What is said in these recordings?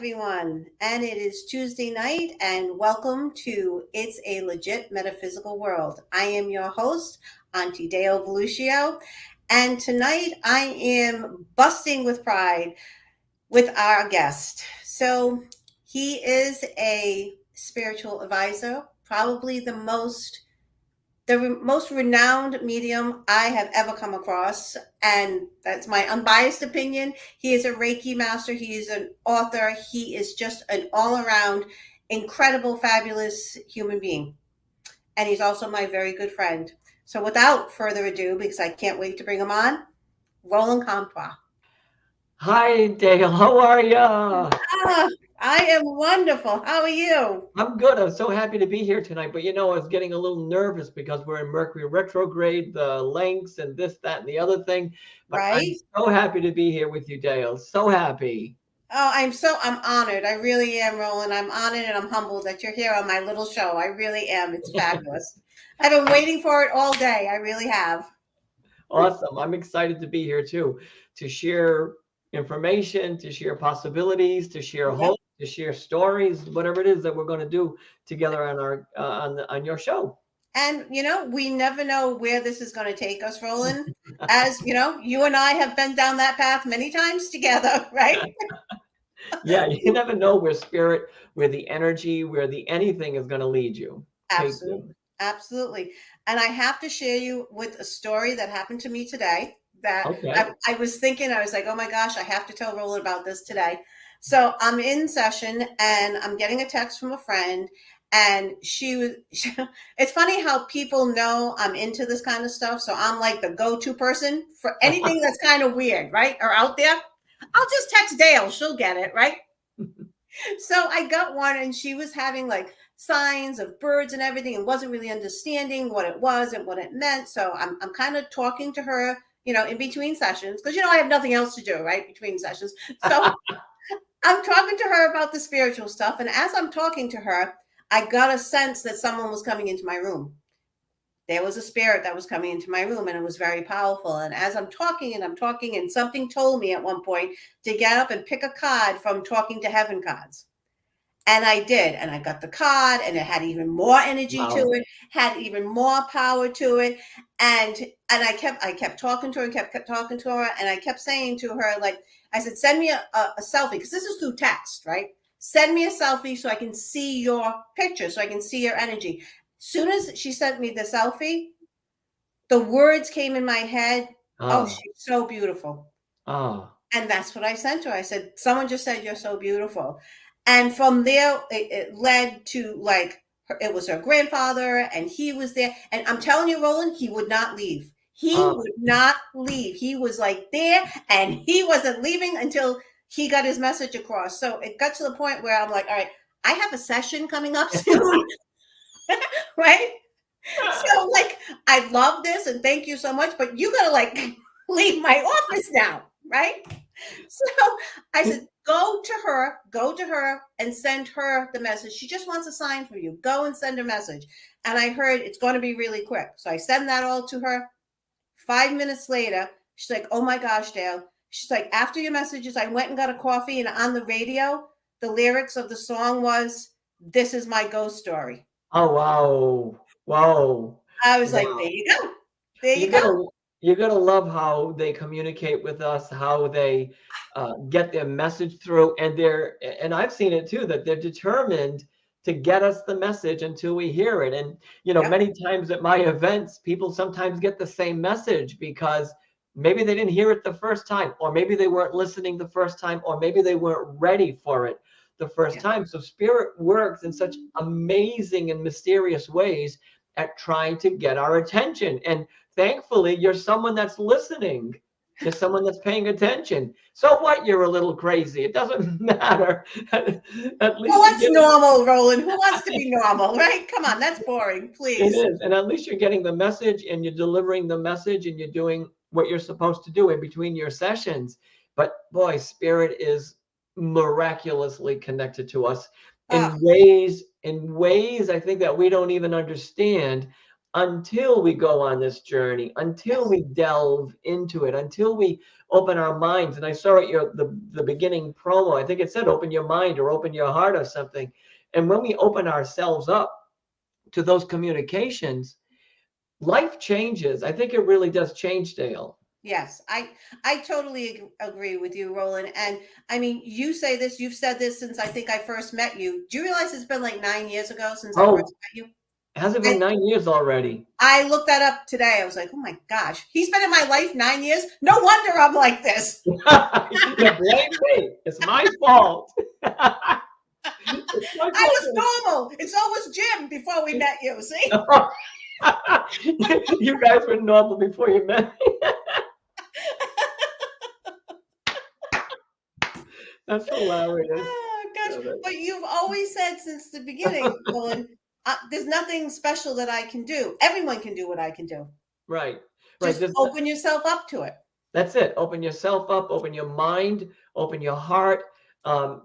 everyone. And it is Tuesday night, and welcome to It's A Legit Metaphysical World. I am your host, Auntie Dale Belluscio, and tonight I am busting with pride with our guest. So, he is a spiritual advisor, probably the most renowned medium I have ever come across, and that's my unbiased opinion. He is a Reiki master. He is an author. He is just an all-around incredible, fabulous human being. And he's also my very good friend. So without further ado, because I can't wait to bring him on, Roland Cumtois. Hi, Dale. How are ya? Ah, I am wonderful. How are you? I'm good. I'm so happy to be here tonight. But I was getting a little nervous because we're in Mercury retrograde, the links and this, that, and the other thing. But I'm Right? so happy to be here with you, Dale. So happy. Oh, I'm honored. I really am, Roland. I'm honored and I'm humbled that you're here on my little show. I really am. It's fabulous. I've been waiting for it all day. I really have. Awesome. I'm excited to be here too, to share information, to share possibilities, to share Yep. hope, to share stories, whatever it is that we're going to do together on our on your show. And, we never know where this is going to take us, Roland. As, you and I have been down that path many times together, right? Yeah, you never know where spirit, where the energy, where the anything is going to lead you. Take you. Absolutely. Absolutely. And I have to share you with a story that happened to me today that Okay. I was thinking, I was like, oh my gosh, I have to tell Roland about this today. So I'm in session and I'm getting a text from a friend, and it's funny how people know I'm into this kind of stuff. So I'm like the go-to person for anything that's kind of weird, right? Or out there. I'll just text Dale. She'll get it, right? So I got one, and she was having like signs of birds and everything, and wasn't really understanding what it was and what it meant. So I'm kind of talking to her, in between sessions, because I have nothing else to do, right? Between sessions. So I'm talking to her about the spiritual stuff. And as I'm talking to her, I got a sense that someone was coming into my room. There was a spirit that was coming into my room, and it was very powerful. And as I'm talking and I'm talking, and something told me at one point to get up and pick a card from Talking to Heaven cards. And I did. And I got the card, and it had even more energy to Wow. it, had even more power to it. And I kept talking to her, and kept talking to her. And I kept saying to her, like, I said, send me a selfie, because this is through text, right? Send me a selfie so I can see your picture, so I can see your energy. Soon as she sent me the selfie, the words came in my head. Oh, Oh, she's so beautiful. oh, And that's what I sent her. I said, someone just said you're so beautiful. And from there, it led to like, it was her grandfather, and he was there. And I'm telling you, Roland, he would not leave. He oh. would not leave. He was like there, and he wasn't leaving until he got his message across. So it got to the point where I'm like, all right, I have a session coming up soon, right? So like, I love this and thank you so much, but you gotta like leave my office now, right? So I said, go to her and send her the message. She just wants a sign from you. Go and send a message. And I heard it's going to be really quick. So I send that all to her. 5 minutes later, she's like, oh my gosh, Dale. She's like, after your messages, I went and got a coffee, and on the radio, the lyrics of the song was, "This is my ghost story." Oh, wow. Wow. I was like, there Wow. you go. There You you go. gotta you gotta love how they communicate with us, how they get their message through, and I've seen it too, that they're determined to get us the message until we hear it. And Yep. many times at my events, people sometimes get the same message because maybe they didn't hear it the first time, or maybe they weren't listening the first time, or maybe they weren't ready for it the first Yeah. time. So spirit works in such amazing and mysterious ways at trying to get our attention. And thankfully, you're someone that's listening. You're someone that's paying attention. So what? You're a little crazy. It doesn't matter. At Well, least you're that's getting normal, Roland. Who wants to be normal, right? Come on, that's boring, it please. is, and at least you're getting the message, and you're delivering the message, and you're doing what you're supposed to do in between your sessions. But boy, spirit is miraculously connected to us Oh, in ways I think that we don't even understand. until we go on this journey, until Yes. we delve into it, until we open our minds. And I saw at the beginning promo, I think it said open your mind or open your heart or something. And when we open ourselves up to those communications, life changes. I think it really does change, Dale. Yes, I totally agree with you, Roland. And I mean, you say this, you've said this since I think I first met you. Do you realize it's been like 9 years ago since I Oh, first met you? has it And been 9 years already? I looked that up today. I was like, oh my gosh, he's been in my life 9 years. No wonder I'm like this. You blame me. It's my fault. It's my I was normal. It's always Jim before we met you. See? fault. You guys were normal before you met me. That's hilarious. Oh gosh, Yeah, but you've always said since the beginning, Roland, there's nothing special that I can do. Everyone can do what I can do. right, right. Just open yourself up to it. That's it. Open yourself up, open your mind, open your heart.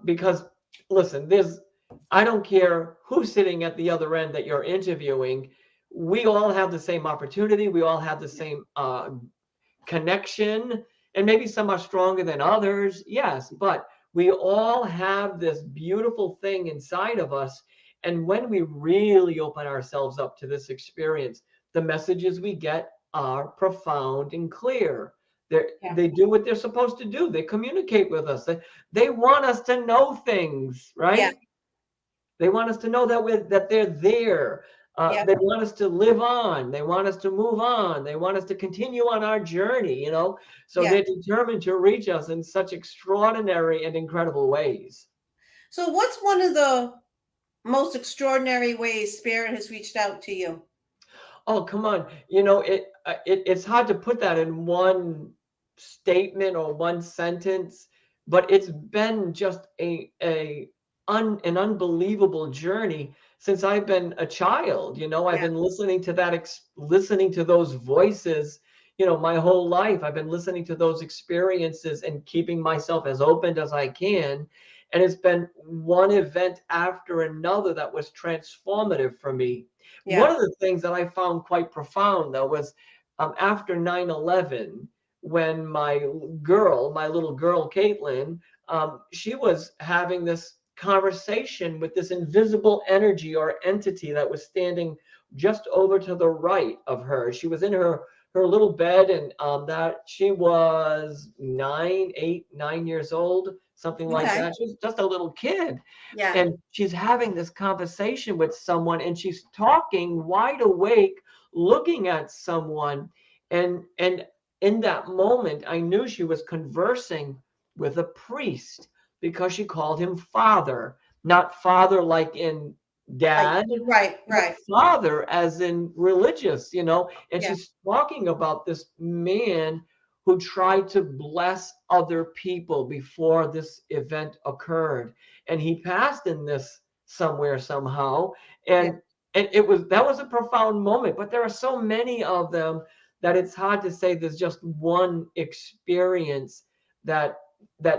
Because listen, I don't care who's sitting at the other end that you're interviewing. We all have the same opportunity. We all have the same connection, and maybe some are stronger than others. Yes, but we all have this beautiful thing inside of us. And when we really open ourselves up to this experience, the messages we get are profound and clear. Yeah. They do what they're supposed to do. They communicate with us. They want us to know things, Yeah. right? They want us to know that they're there. Yeah. They want us to live on. They want us to move on. They want us to continue on our journey, So Yeah. they're determined to reach us in such extraordinary and incredible ways. So what's one of the most extraordinary ways Spirit has reached out to you? Oh, come on. It's hard to put that in one statement or one sentence, but it's been just an unbelievable journey since I've been a child. I've Yeah. been listening to those voices, my whole life. I've been listening to those experiences and keeping myself as open as I can. And it's been one event after another that was transformative for me. One Yeah. of the things that I found quite profound, though, was after 9/11, when my little girl, Caitlin, she was having this conversation with this invisible energy or entity that was standing just over to the right of her. She was in her little bed, and that she was 9 years old, something like Okay. that. She was just a little kid, Yeah. and she's having this conversation with someone, and she's talking wide awake, looking at someone, and in that moment I knew she was conversing with a priest, because she called him father, not father like in Like, dad, right. but Right. father as in religious, and Yeah. she's talking about this man who tried to bless other people before this event occurred, and he passed in this somewhere somehow. Yeah. And that was a profound moment, but there are so many of them that it's hard to say there's just one experience that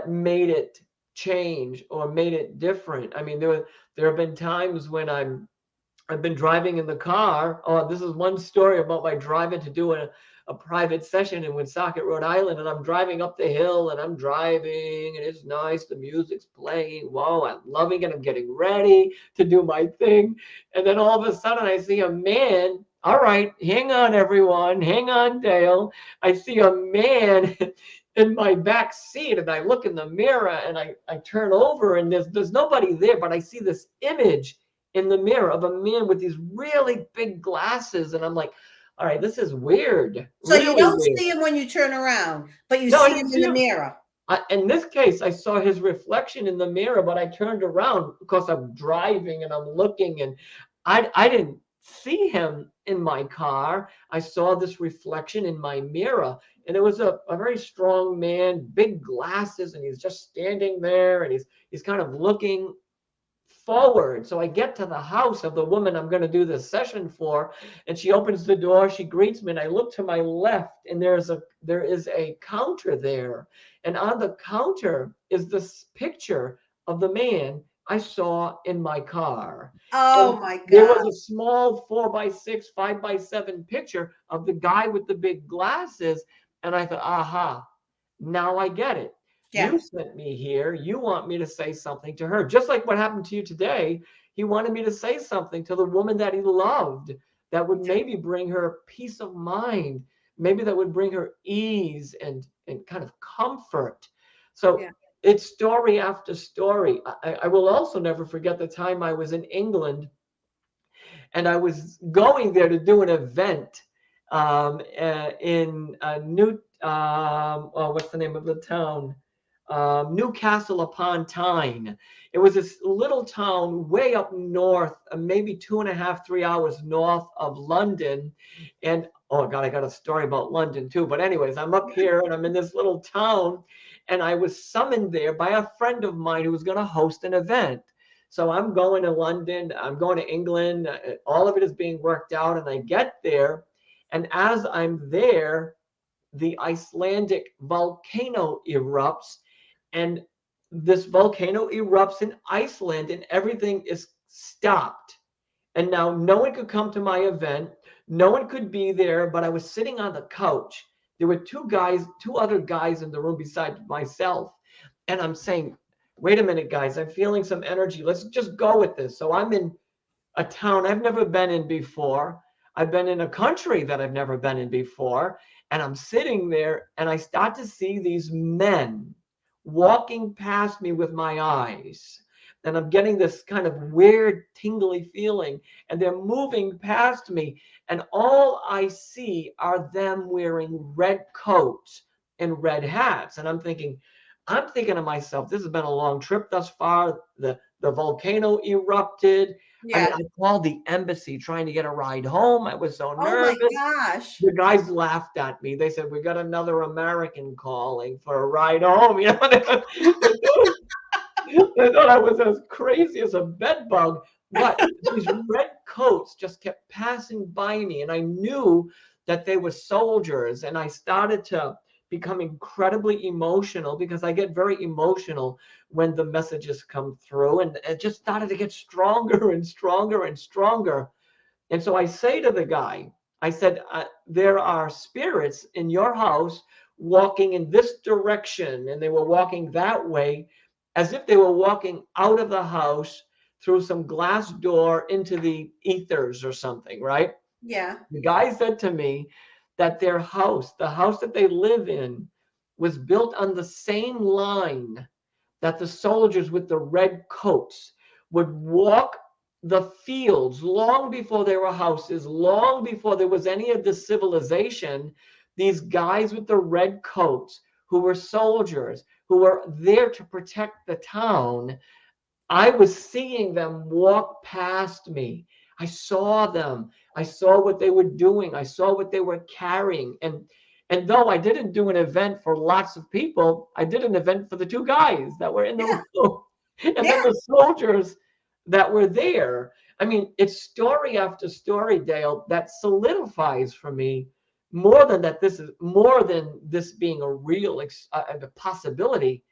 made it change or made it different. I mean, there have been times when I've been driving in the car. Oh, this is one story about my driving to do a private session in Woonsocket, Rhode Island. And I'm driving up the hill, and I'm driving, and it's nice. The music's playing. Whoa, I'm loving it. I'm getting ready to do my thing. And then all of a sudden I see a man. All right, hang on, everyone. Hang on, Dale. I see a man in my back seat, and I look in the mirror, and I turn over, and there's nobody there, but I see this image in the mirror of a man with these really big glasses, and I'm like, all right, this is weird, So you really don't weird. see him when you turn around, but you No, I see didn't him in see the him. mirror. In this case, I saw his reflection in the mirror, but I turned around because I'm driving and I'm looking, and I didn't see him in my car. I saw this reflection in my mirror, and it was a very strong man, big glasses, and he's just standing there, and he's kind of looking forward. So I get to the house of the woman I'm going to do this session for, and she opens the door, she greets me, and I look to my left, and there is a counter there, and on the counter is this picture of the man I saw in my car. And Oh my there God. was a small 4x6, 5x7 picture of the guy with the big glasses. And I thought, aha, now I get it. Yeah. You sent me here. You want me to say something to her. Just like what happened to you today. He wanted me to say something to the woman that he loved that would maybe bring her peace of mind, maybe that would bring her ease and kind of comfort. So Yeah. it's story after story. I will also never forget the time I was in England and I was going there to do an event in New, oh, what's the name of the town? Newcastle upon Tyne. It was this little town way up north, maybe 2.5, 3 hours north of London. And oh God, I got a story about London too. But anyways, I'm up here and I'm in this little town, and I was summoned there by a friend of mine who was going to host an event. So I'm going to London, I'm going to England, all of it is being worked out, and I get there. And as I'm there, the Icelandic volcano erupts, and this volcano erupts in Iceland, and everything is stopped. And now no one could come to my event, no one could be there, but I was sitting on the couch. There were two other guys in the room besides myself. And I'm saying, wait a minute, guys, I'm feeling some energy. Let's just go with this. So I'm in a town I've never been in before. I've been in a country that I've never been in before. And I'm sitting there and I start to see these men walking past me with my eyes. And I'm getting this kind of weird, tingly feeling. And they're moving past me. And all I see are them wearing red coats and red hats. And I'm thinking to myself, this has been a long trip thus far. The volcano erupted. I mean, Yeah. I called the embassy trying to get a ride home. I was so Oh my nervous. gosh. The guys laughed at me. They said, "We got another American calling for a ride home." You know, they thought I was as crazy as a bed bug. But these red coats just kept passing by me, and I knew that they were soldiers. And I started to become incredibly emotional because I get very emotional when the messages come through, and it just started to get stronger and stronger and stronger. And so I say to the guy, I said, there are spirits in your house walking in this direction. And they were walking that way as if they were walking out of the house through some glass door into the ethers or something, right? Yeah. The guy said to me that their house, the house that they live in, was built on the same line that the soldiers with the red coats would walk the fields long before there were houses, long before there was any of the civilization. These guys with the red coats, who were soldiers, who were there to protect the town, I was seeing them walk past me. I saw them. I saw what they were doing. I saw what they were carrying. And though I didn't do an event for lots of people, I did an event for the two guys that were in the Yeah. room and then Yeah. the soldiers that were there. I mean, it's story after story, Dale, that solidifies for me more than that this is more than this being a real a possibility.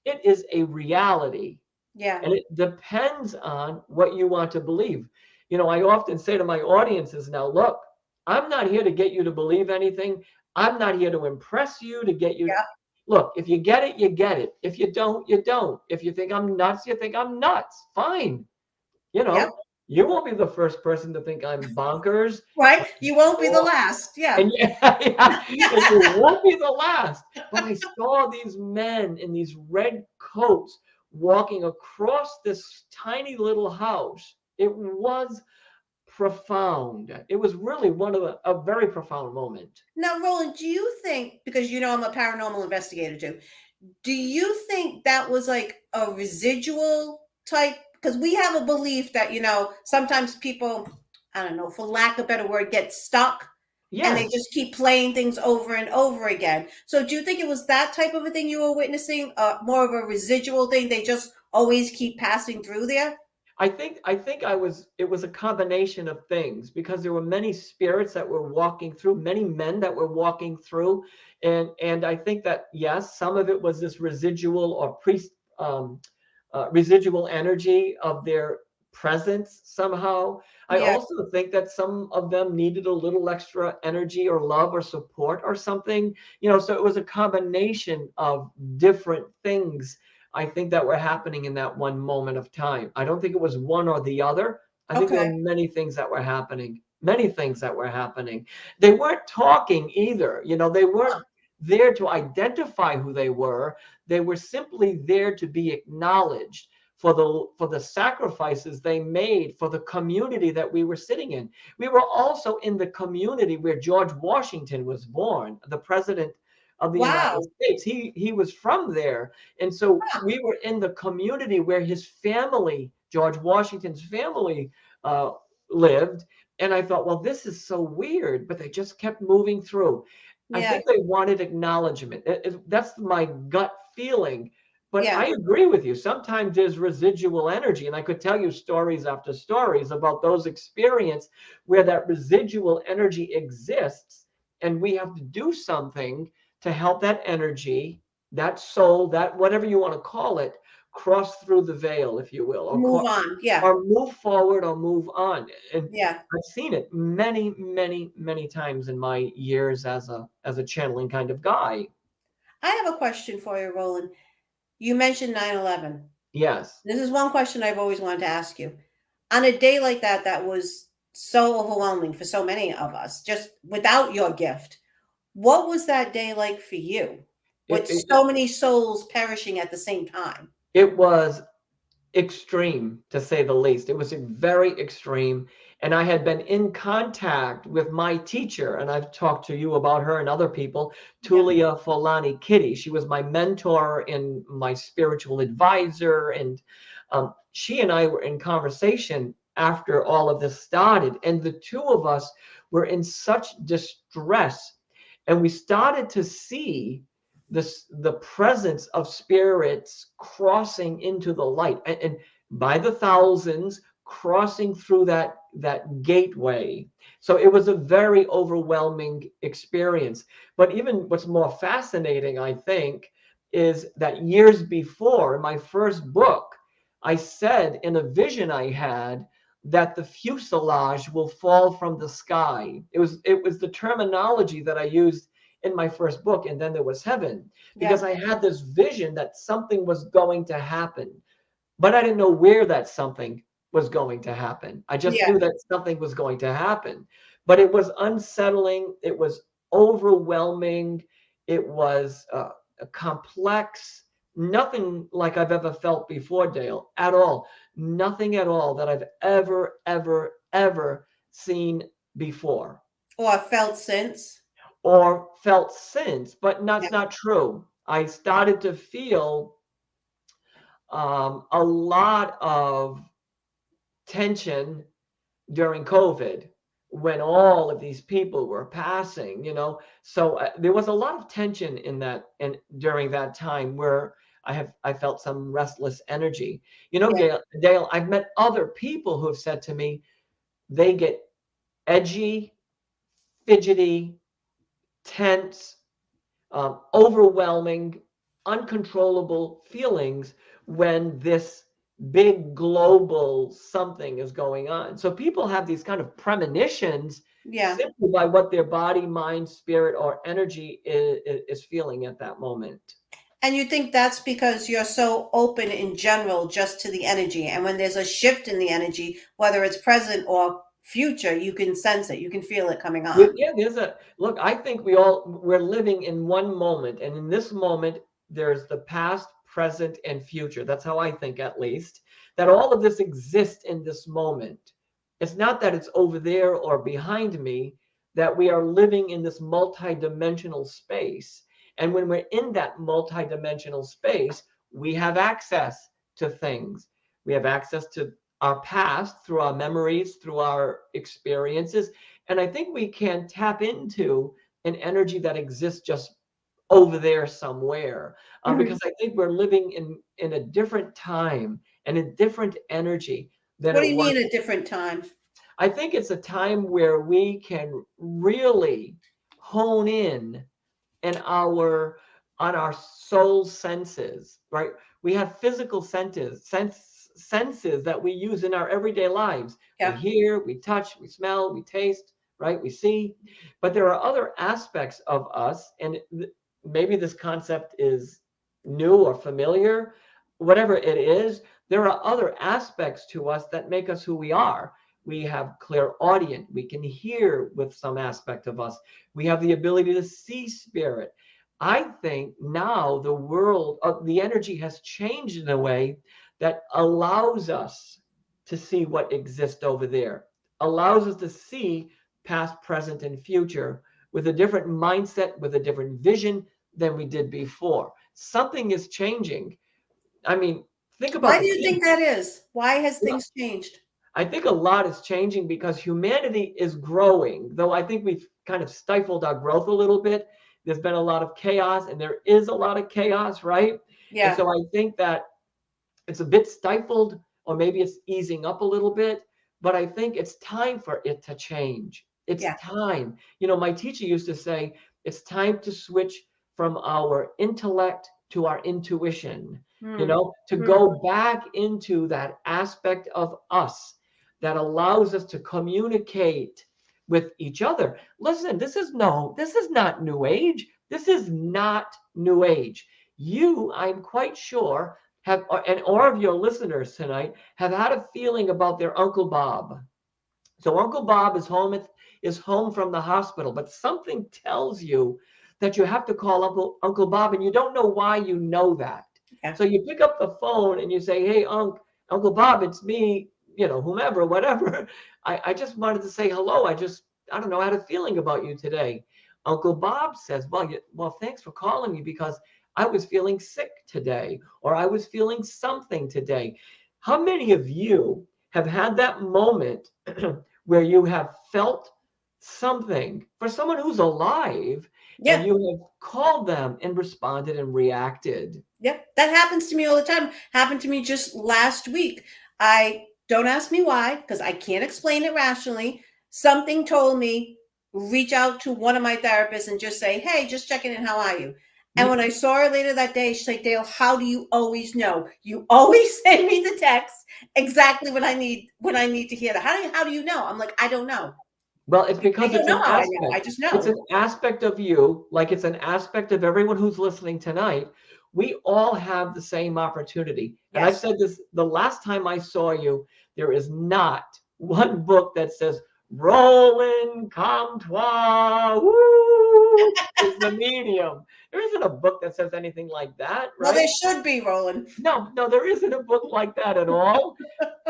It is a reality. Yeah. And it depends on what you want to believe. You know, I often say to my audiences now, look, I'm not here to get you to believe anything. I'm not here to impress you, to get you. Yep. Look, if you get it, you get it. If you don't, you don't. If you think I'm nuts, you think I'm nuts. Fine. You Yep. know, you won't be the first person to think I'm bonkers. Right. You won't be the Or last. Yeah. and yeah, yeah, and you won't be the last. But I saw these men in these red coats walking across this tiny little house. It was profound. It was really a very profound moment. Now, Roland, do you think, because you know I'm a paranormal investigator too, do you think that was like a residual type? Because we have a belief that, sometimes people, I don't know, for lack of a better word, get stuck and they Yes, just keep playing things over and over again. So do you think it was that type of a thing you were witnessing, more of a residual thing? They just always keep passing through there? I think it was a combination of things because there were many spirits that were walking through, many men that were walking through, and I think that yes, some of it was this residual or priest residual energy of their presence somehow. I Yeah. also think that some of them needed a little extra energy or love or support or something, so it was a combination of different things, I think, that were happening in that one moment of time. I don't think it was one or the other. I think there Okay. were many things that were happening. Many things that were happening. They weren't talking either. They weren't there to identify who they were. They were simply there to be acknowledged for the sacrifices they made for the community that we were sitting in. We were also in the community where George Washington was born, the president of the United Wow. States. He was from there. And so Huh. we were in the community where his family, George Washington's family, uh, lived. And I thought, well, this is so weird, but they just kept moving through. I Yeah. think they wanted acknowledgement. That's my gut feeling. But Yeah. I agree with you. Sometimes there's residual energy, and I could tell you stories after stories about those experiences where that residual energy exists, and we have to do something to help that energy, that soul, that whatever you want to call it, cross through the veil, if you will, Move on. Yeah. or move forward or move on. And Yeah. I've seen it many, many, many times in my years as a channeling kind of guy. I have a question for you, Roland. You mentioned 9/11. Yes. This is one question I've always wanted to ask you. On a day like that, that was so overwhelming for so many of us, just without your gift, what was that day like for you? It, With it, so many souls perishing at the same time. it was extreme, to say the least. It was very extreme. And I had been in contact with my teacher, and I've talked to you about her and other people, Yeah. Tulia Folani Kitty. She was my mentor and my spiritual advisor. And she and I were in conversation after all of this started. And the two of us were in such distress. And we started to see the presence of spirits crossing into the light, and by the thousands crossing through that gateway. So it was a very overwhelming experience. But even what's more fascinating, I think, is that years before, in my first book, I said in a vision I had that the fuselage will fall from the sky. It was the terminology that I used in my first book, and then there was heaven, Yeah. because I had this vision that something was going to happen, but I didn't know where that something was going to happen. I just Yeah. knew that something was going to happen, but it was unsettling. It was overwhelming. It was complex. Nothing like I've ever felt before, Dale, at all. Nothing at all that I've ever, ever, ever seen before Or felt since. or felt since, but Yeah. that's not true. I started to feel a lot of tension during COVID when all of these people were passing. So there was a lot of tension in that, and during that time where I felt some restless energy. Yeah. Dale, I've met other people who have said to me they get edgy, fidgety, tense, overwhelming, uncontrollable feelings when this big global something is going on. So people have these kind of premonitions Yeah. simply by what their body, mind, spirit, or energy is feeling at that moment. And you think that's because you're so open in general just to the energy. And when there's a shift in the energy, whether it's present or future, you can sense it. You can feel it coming on. Yeah, there's a look. I think we're living in one moment, and in this moment, there's the past, present, and future. That's how I think, at least, that all of this exists in this moment. It's not that it's over there or behind me, that we are living in this multidimensional space. And when we're in that multidimensional space, we have access to things. We have access to our past through our memories, through our experiences, and I think we can tap into an energy that exists just over there somewhere, because Mhm. I think we're living in a different time and a different energy than What it do you was. mean a different time? I think it's a time where we can really hone in and our on our soul senses, right? We have physical senses that we use in our everyday lives. We Yeah. hear, we touch, we smell, we taste, right? We see. But there are other aspects of us, and maybe this concept is new or familiar, whatever it is, there are other aspects to us that make us who we are. We have clairaudient. We can hear with some aspect of us. We have the ability to see spirit. I think now the world, the energy has changed in a way that allows us to see what exists over there, allows us to see past, present, and future with a different mindset, with a different vision than we did before. Something is changing. I mean, think about Why the do you think people. that is? Why has things changed? I think a lot is changing because humanity is growing, though I think we've kind of stifled our growth a little bit. There's been a lot of chaos, and there is a lot of chaos, right? And Yeah. so I think that it's a bit stifled, or maybe it's easing up a little bit, but I think it's time for it to change. It's Yeah. time. You know, my teacher used to say, it's time to switch from our intellect to our intuition, Hmm. to Hmm. go back into that aspect of us that allows us to communicate with each other. Listen, this is not new age. This is not new age. You, I'm quite sure, have, and or of your listeners tonight have had a feeling about their Uncle Bob. So Uncle Bob is home from the hospital, but something tells you that you have to call Uncle Bob, and you don't know why you know that. Yeah. So you pick up the phone and you say, "Hey, Uncle Bob, it's me, whomever, whatever. I just wanted to say hello. I don't know, I had a feeling about you today." Uncle Bob says, well, thanks for calling me because I was feeling sick today, or I was feeling something today. How many of you have had that moment where you have felt something for someone who's alive and Yeah. you have called them and responded and reacted? Yep, that happens to me all the time. Happened to me just last week. I don't ask me why because I can't explain it rationally. Something told me reach out to one of my therapists and just say, "Hey, just checking in. How are you?" And when I saw her later that day, she's like, "Dale, how do you always know? You always send me the text exactly when I need to hear that. How do you know?" I'm like, "I don't know. Well, it's I because don't it's know an how I know. I aspect. just It's know." an aspect of you, like it's an aspect of everyone who's listening tonight. We all have the same opportunity. And I've Yes. said this the last time I saw you, there is not one book that says Roland Cumtois, woo, is the medium. There isn't a book that says anything like that, Well, there right? should be, Roland. No, no, there isn't a book like that at all.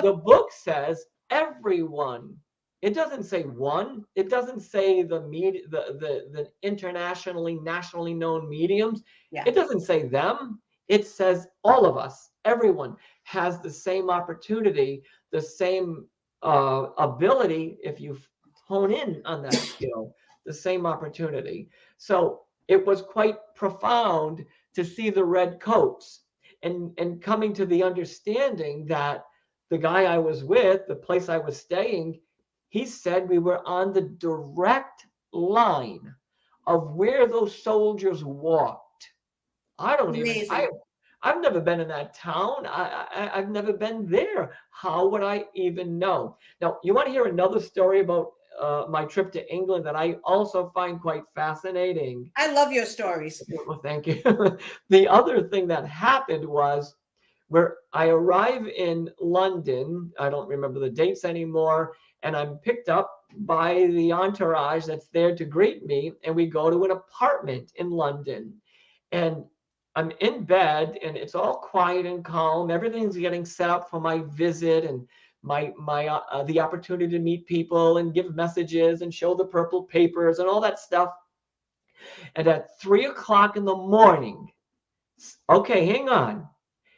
The book says everyone. It doesn't say one. It doesn't say the internationally, nationally known mediums. Yeah. It doesn't say them. It says all of us. Everyone has the same opportunity, the same ability if you hone in on that skill, the same opportunity. So it was quite profound to see the red coats and coming to the understanding that the guy I was with, the place I was staying, he said we were on the direct line of where those soldiers walked. I don't even Amazing. I've never been in that town. I've never been there. How would I even know? Now, you want to hear another story about my trip to England that I also find quite fascinating? I love your stories. Well, thank you. The other thing that happened was where I arrive in London. I don't remember the dates anymore. And I'm picked up by the entourage that's there to greet me. And we go to an apartment in London. And I'm in bed and it's all quiet and calm. Everything's getting set up for my visit and my the opportunity to meet people and give messages and show the purple papers and all that stuff. And at 3 o'clock in the morning, okay, hang on.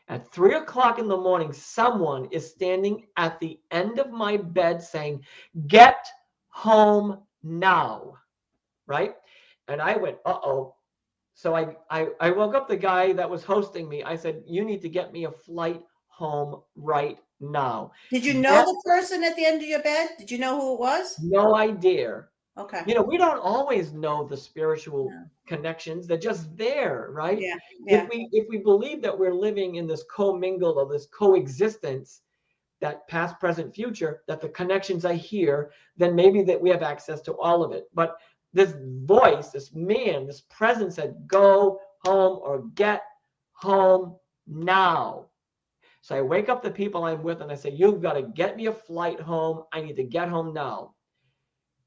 At 3 o'clock in the morning, someone is standing at the end of my bed saying, "Get home now." Right? And I went, uh-oh. So I woke up the guy that was hosting me. I said, "You need to get me a flight home right now." Did you know Get the person at the end of your bed? Did you know who it was? no idea. Okay. We don't always know the spiritual Yeah. connections. They're just there, right? Yeah. If Yeah. we believe that we're living in this commingle or this coexistence, that past, present, future, that the connections are here, then maybe that we have access to all of it. But this voice, this man, this presence said, go home or get home now. So I wake up the people I'm with and I say, you've got to get me a flight home. I need to get home now.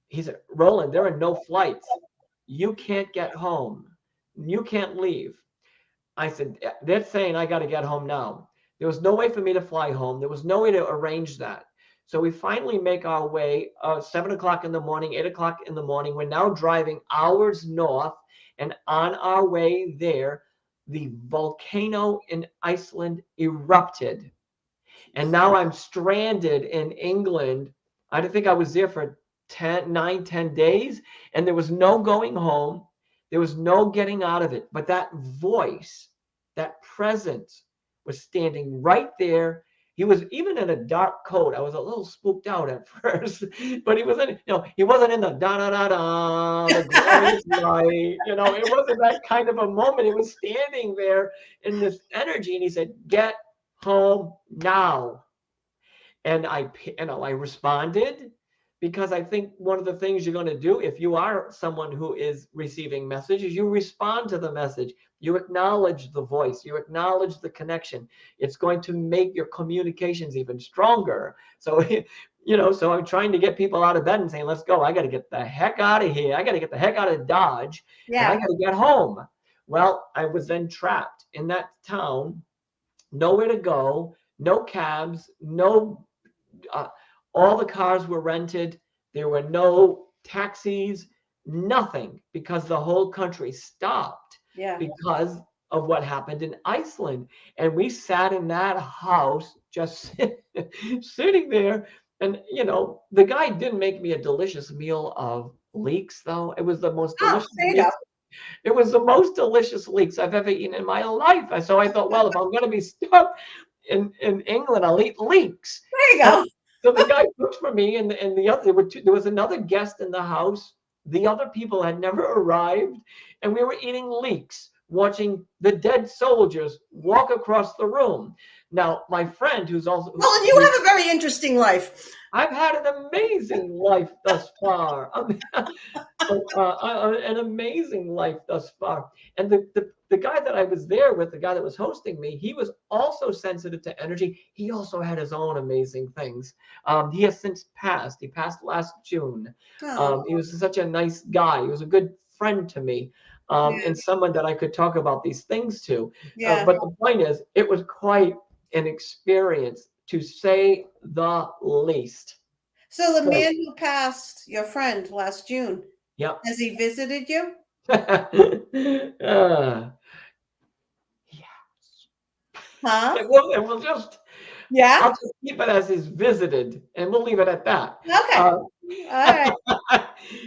He said, Roland, there are no flights. You can't get home. You can't leave. I said, they're saying I got to get home now. There was no way for me to fly home. There was no way to arrange that. So we finally make our way 7 o'clock in the morning, 8 o'clock in the morning. We're now driving hours north. And on our way there, the volcano in Iceland erupted. And now I'm stranded in England. I think I was there for 10 days, and there was no going home. There was no getting out of it. But that voice, that presence was standing right there. He was even in a dark coat. I was a little spooked out at first, but he wasn't, he wasn't in the da da da da, the glorious light. It wasn't that kind of a moment. He was standing there in this energy, and he said, "Get home now." And I responded, because I think one of the things you're going to do if you are someone who is receiving messages, you respond to the message. You acknowledge the voice. You acknowledge the connection. It's going to make your communications even stronger. So, so I'm trying to get people out of bed and saying, let's go. I got to get the heck out of here. I got to get the heck out of Dodge, and I Yeah. got to get home. Well, I was then trapped in that town, nowhere to go, no cabs, no all the cars were rented. There were no taxis, nothing, because the whole country stopped Yeah. because of what happened in Iceland. And we sat in that house just sitting there. And, the guy didn't make me a delicious meal of leeks, though. It was the most Oh, delicious there you go. leeks. It was the most delicious leeks I've ever eaten in my life. So I thought, well, if I'm going to be stuck in England, I'll eat leeks. There you So, go. so the guy cooked for me, and the other there was another guest in the house. The other people had never arrived, and we were eating leeks, watching the dead soldiers walk across the room. Now, my friend, who's also Well, and you have a very interesting life. I've had an amazing life thus far. An amazing life thus far. And the guy that I was there with, the guy that was hosting me, he was also sensitive to energy. He also had his own amazing things. He has since passed. He passed last June. Oh, He was such a nice guy. He was a good friend to me, yeah. and someone that I could talk about these things to. Yeah. But the point is, it was quite an experience, to say the least. So the So, man who passed, your friend, last June, yep. has he visited you? uh, Huh? and we'll just, Yeah? I'll just keep it as he's visited, and we'll leave it at that. Okay. Uh, All right.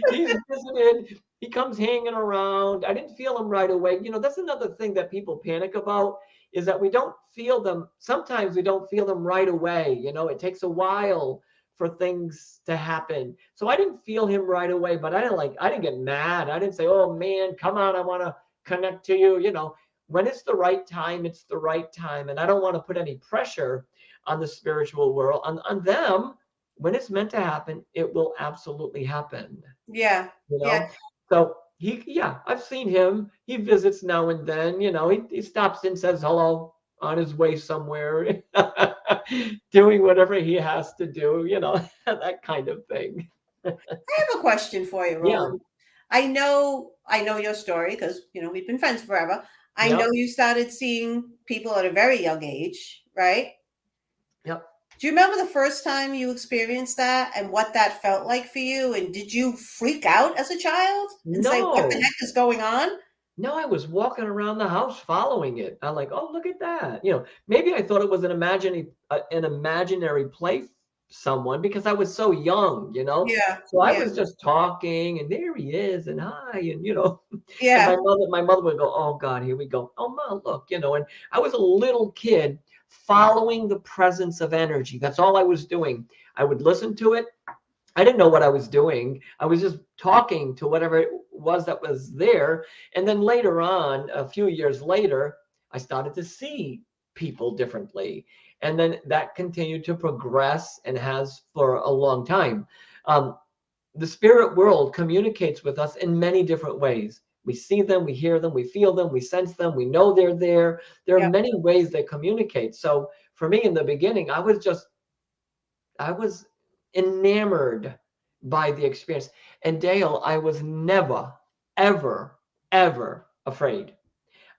he's visited. He comes hanging around. I didn't feel him right away. That's another thing that people panic about, is that we don't feel them. Sometimes we don't feel them right away. It takes a while for things to happen. So I didn't feel him right away, but I didn't get mad. I didn't say, oh man, come on, I want to connect to you. When it's the right time, it's the right time. And I don't want to put any pressure on the spiritual world, on them. When it's meant to happen, it will absolutely happen. Yeah. You Yeah. know, so I've seen him. He visits now and then. He stops in, says hello on his way somewhere, doing whatever he has to do. That kind of thing. I have a question for you, Yeah. Roland. I know your story because we've been friends forever. I know Yep. you started seeing people at a very young age, right? Yep. Do you remember the first time you experienced that and what that felt like for you? And did you freak out as a child and say, what the No. heck is going on? No, I was walking around the house following it. I'm like, oh, look at that. Maybe I thought it was an imaginary play someone, because I was so young. Yeah. So I Yeah. was just talking, and there he is, and hi, and and Yeah. my mother would go, oh God, here we go. Oh Ma, look, and I was a little kid following the presence of energy. That's all I was doing. I would listen to it. I didn't know what I was doing. I was just talking to whatever it was that was there. And then later on, a few years later, I started to see people differently. And then that continued to progress and has for a long time. Um, the spirit world communicates with us in many different ways. We see them, we hear them, we feel them, we sense them, we know they're there. There are Yep. many ways they communicate. So for me in the beginning, I was enamored by the experience. And Dale, I was never, ever, ever afraid.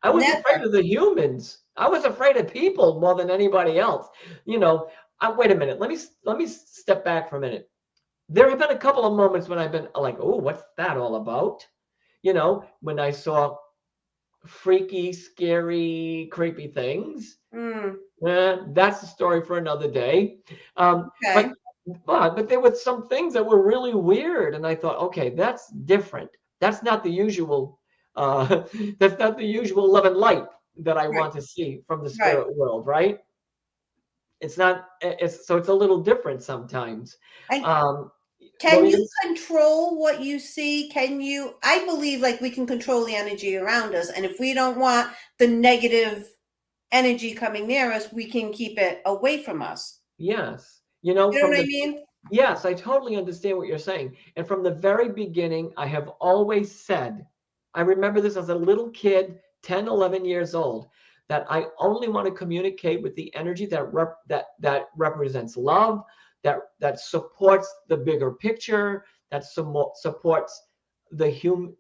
I was afraid Never. of the humans. I was afraid of people more than anybody else. You know, wait a minute. Let me step back for a minute. There have been a couple of moments when I've been like, "Oh, what's that all about?" You know, when I saw freaky, scary, creepy things. Mm, That's a story for another day. But okay. there were some things that were really weird, and I thought, okay, that's different. That's not the usual. Uh, that's not the usual love and light that I Right. want to see from the Right. spirit world, right? It's not. It's a little different sometimes. And Um, what were can you you gonna control what you see? Can you? I believe like we can control the energy around us. And if we don't want the negative energy coming near us, we can keep it away from us. Yes. You know, You know from what I the mean? yes, I totally understand what you're saying. And from the very beginning, I have always said, I remember this as a little kid, 10, 11 years old, that I only want to communicate with the energy that represents love, that supports the bigger picture, that supports the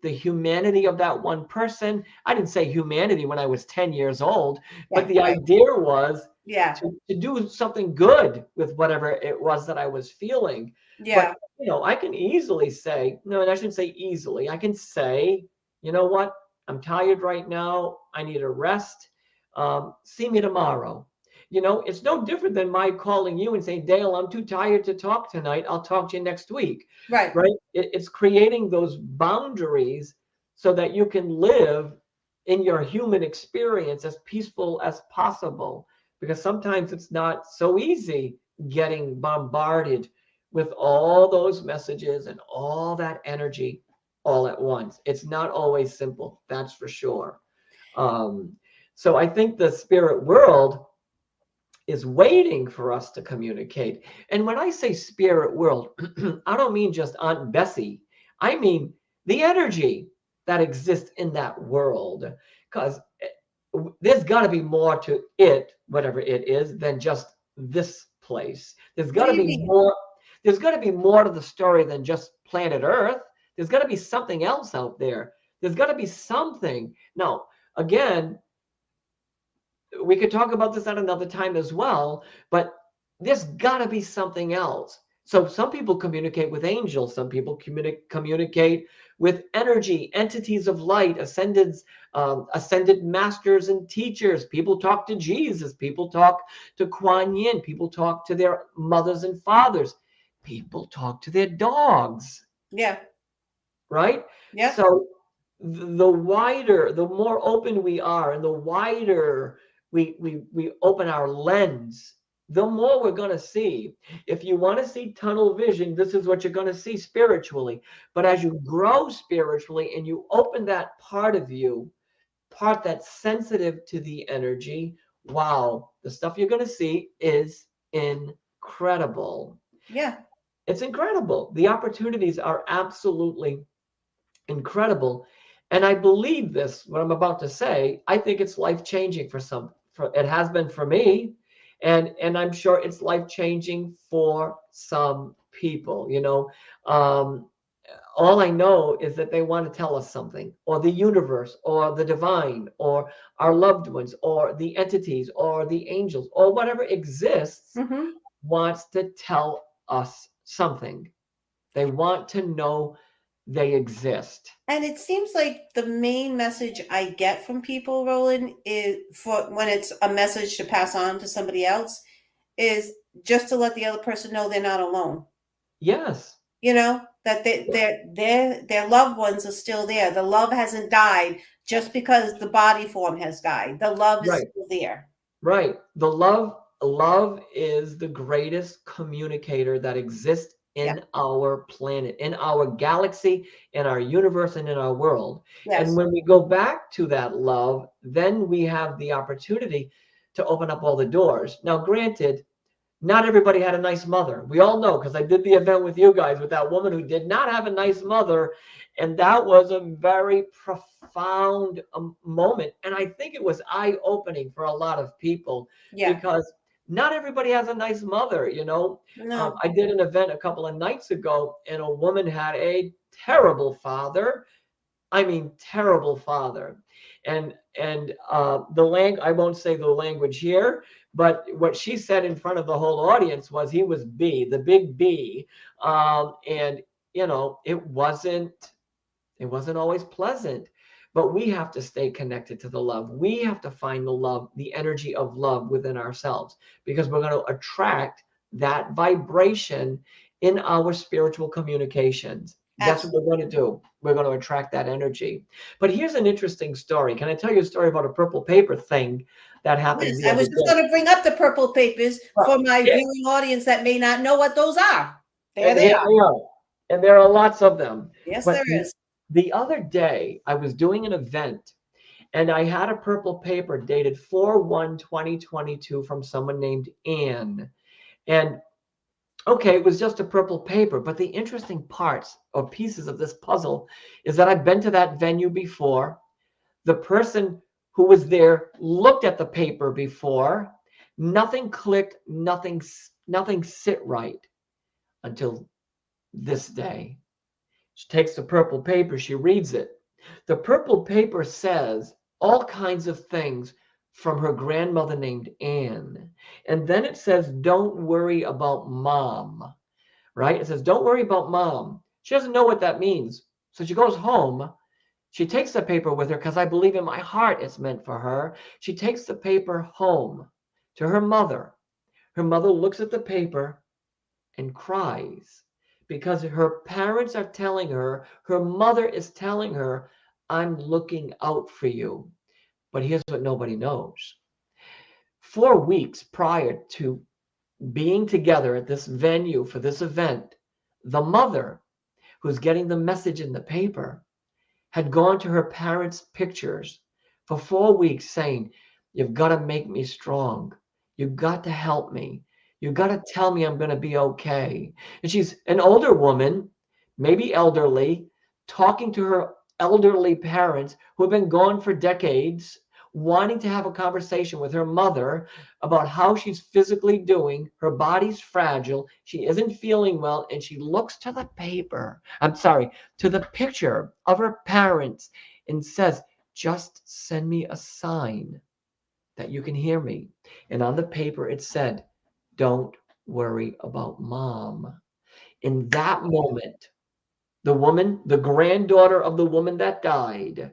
humanity of that one person. I didn't say humanity when I was 10 years old, but Yeah. the Right. idea was Yeah. to do something good with whatever it was that I was feeling. But, Yeah. I can easily say, no, and I shouldn't say easily. I can say, you know what? I'm tired right now. I need a rest. See me tomorrow. It's no different than my calling you and saying, Dale, I'm too tired to talk tonight. I'll talk to you next week. Right. Right? It's creating those boundaries so that you can live in your human experience as peaceful as possible, because sometimes it's not so easy getting bombarded with all those messages and all that energy all at once. It's not always simple, that's for sure. Um, so I think the spirit world is waiting for us to communicate. And when I say spirit world, I don't mean just Aunt Bessie. I mean the energy that exists in that world. Because there's got to be more to it, whatever it is, than just this place. There's What got do to you be mean? more. There's got to be more to the story than just planet Earth. There's got to be something else out there. There's got to be something. Now, again, we could talk about this at another time as well, but there's got to be something else. So some people communicate with angels, some people communicate with energy, entities of light, ascended masters and teachers. People talk to Jesus, people talk to Kuan Yin, people talk to their mothers and fathers, people talk to their dogs, Yeah. right? Yep. So the more open we are, and the wider we open our lens, the more we're going to see. If you want to see tunnel vision, this is what you're going to see spiritually. But Yeah. as you grow spiritually and you open that part of you, the part that's sensitive to the energy, wow, the stuff you're going to see is incredible. Yeah. It's incredible. The opportunities are absolutely incredible. And I believe this, what I'm about to say, I think it's life changing it has been for me. And I'm sure it's life changing for some people. Um, all I know is that they want to tell us something, or the universe, or the divine, or our loved ones, or the entities, or the angels, or whatever exists Mm-hmm. wants to tell us something. They want to know they exist. And it seems like the main message I get from people, Roland, is for when it's a message to pass on to somebody else, is just to let the other person know they're not alone. Yes. You know, that their loved ones are still there. The love hasn't died just because the body form has died. The love is Right. still there. Right. The love is the greatest communicator that exists Yeah. in our planet, in our galaxy, in our universe, and in our world. And Yes. when we go back to that love, then we have the opportunity to open up all the doors. Now, granted, not everybody had a nice mother. We all know, because I did the event with you guys with that woman who did not have a nice mother. And that was a very profound moment. And I think it was eye-opening for a lot of people, Yeah. because not everybody has a nice mother, you know. No. I did an event a couple of nights ago, and a woman had a terrible father. I mean, terrible father. And I won't say the language here, but what she said in front of the whole audience was he was B, the big B. And you know, it wasn't always pleasant, but we have to stay connected to the love. We have to find the love, the energy of love within ourselves, because we're going to attract that vibration in our spiritual communications. That's what Absolutely. we're going to do. We're going to attract that energy. But here's an interesting story. Can I tell you a story about a purple paper thing that happened Yes. the I other was just day? going to bring up the purple papers Well, for my yeah, viewing audience that may not know what those are. There and they here are. they are. And there are lots of them. Yes, But there is. the other day, I was doing an event, and I had a purple paper dated 4/1/2022 from someone named Anne. And okay, it was just a purple paper, but the interesting parts or pieces of this puzzle is that I've been to that venue before. The person who was there looked at the paper before. Nothing clicked, nothing sit right until this day. She takes the purple paper, she reads it. The purple paper says all kinds of things from her grandmother named Anne. And then it says, don't worry about mom, right? It says, don't worry about mom. She doesn't know what that means. So she goes home. She takes the paper with her, because I believe in my heart it's meant for her. She takes the paper home to her mother. Her mother looks at the paper and cries, because her parents are telling her, her mother is telling her, I'm looking out for you. But here's what nobody knows. 4 weeks prior to being together at this venue for this event, the mother, who's getting the message in the paper, had gone to her parents' pictures for 4 weeks saying, you've got to make me strong. You've got to help me. You've got to tell me I'm going to be okay. And she's an older woman, maybe elderly, talking to her elderly parents who have been gone for decades, wanting to have a conversation with her mother about how she's physically doing. Her body's fragile. She isn't feeling well. And she looks to the paper. I'm sorry, to the picture of her parents and says, just send me a sign that you can hear me. And on the paper it said, don't worry about mom. In that moment, the woman, the granddaughter of the woman that died,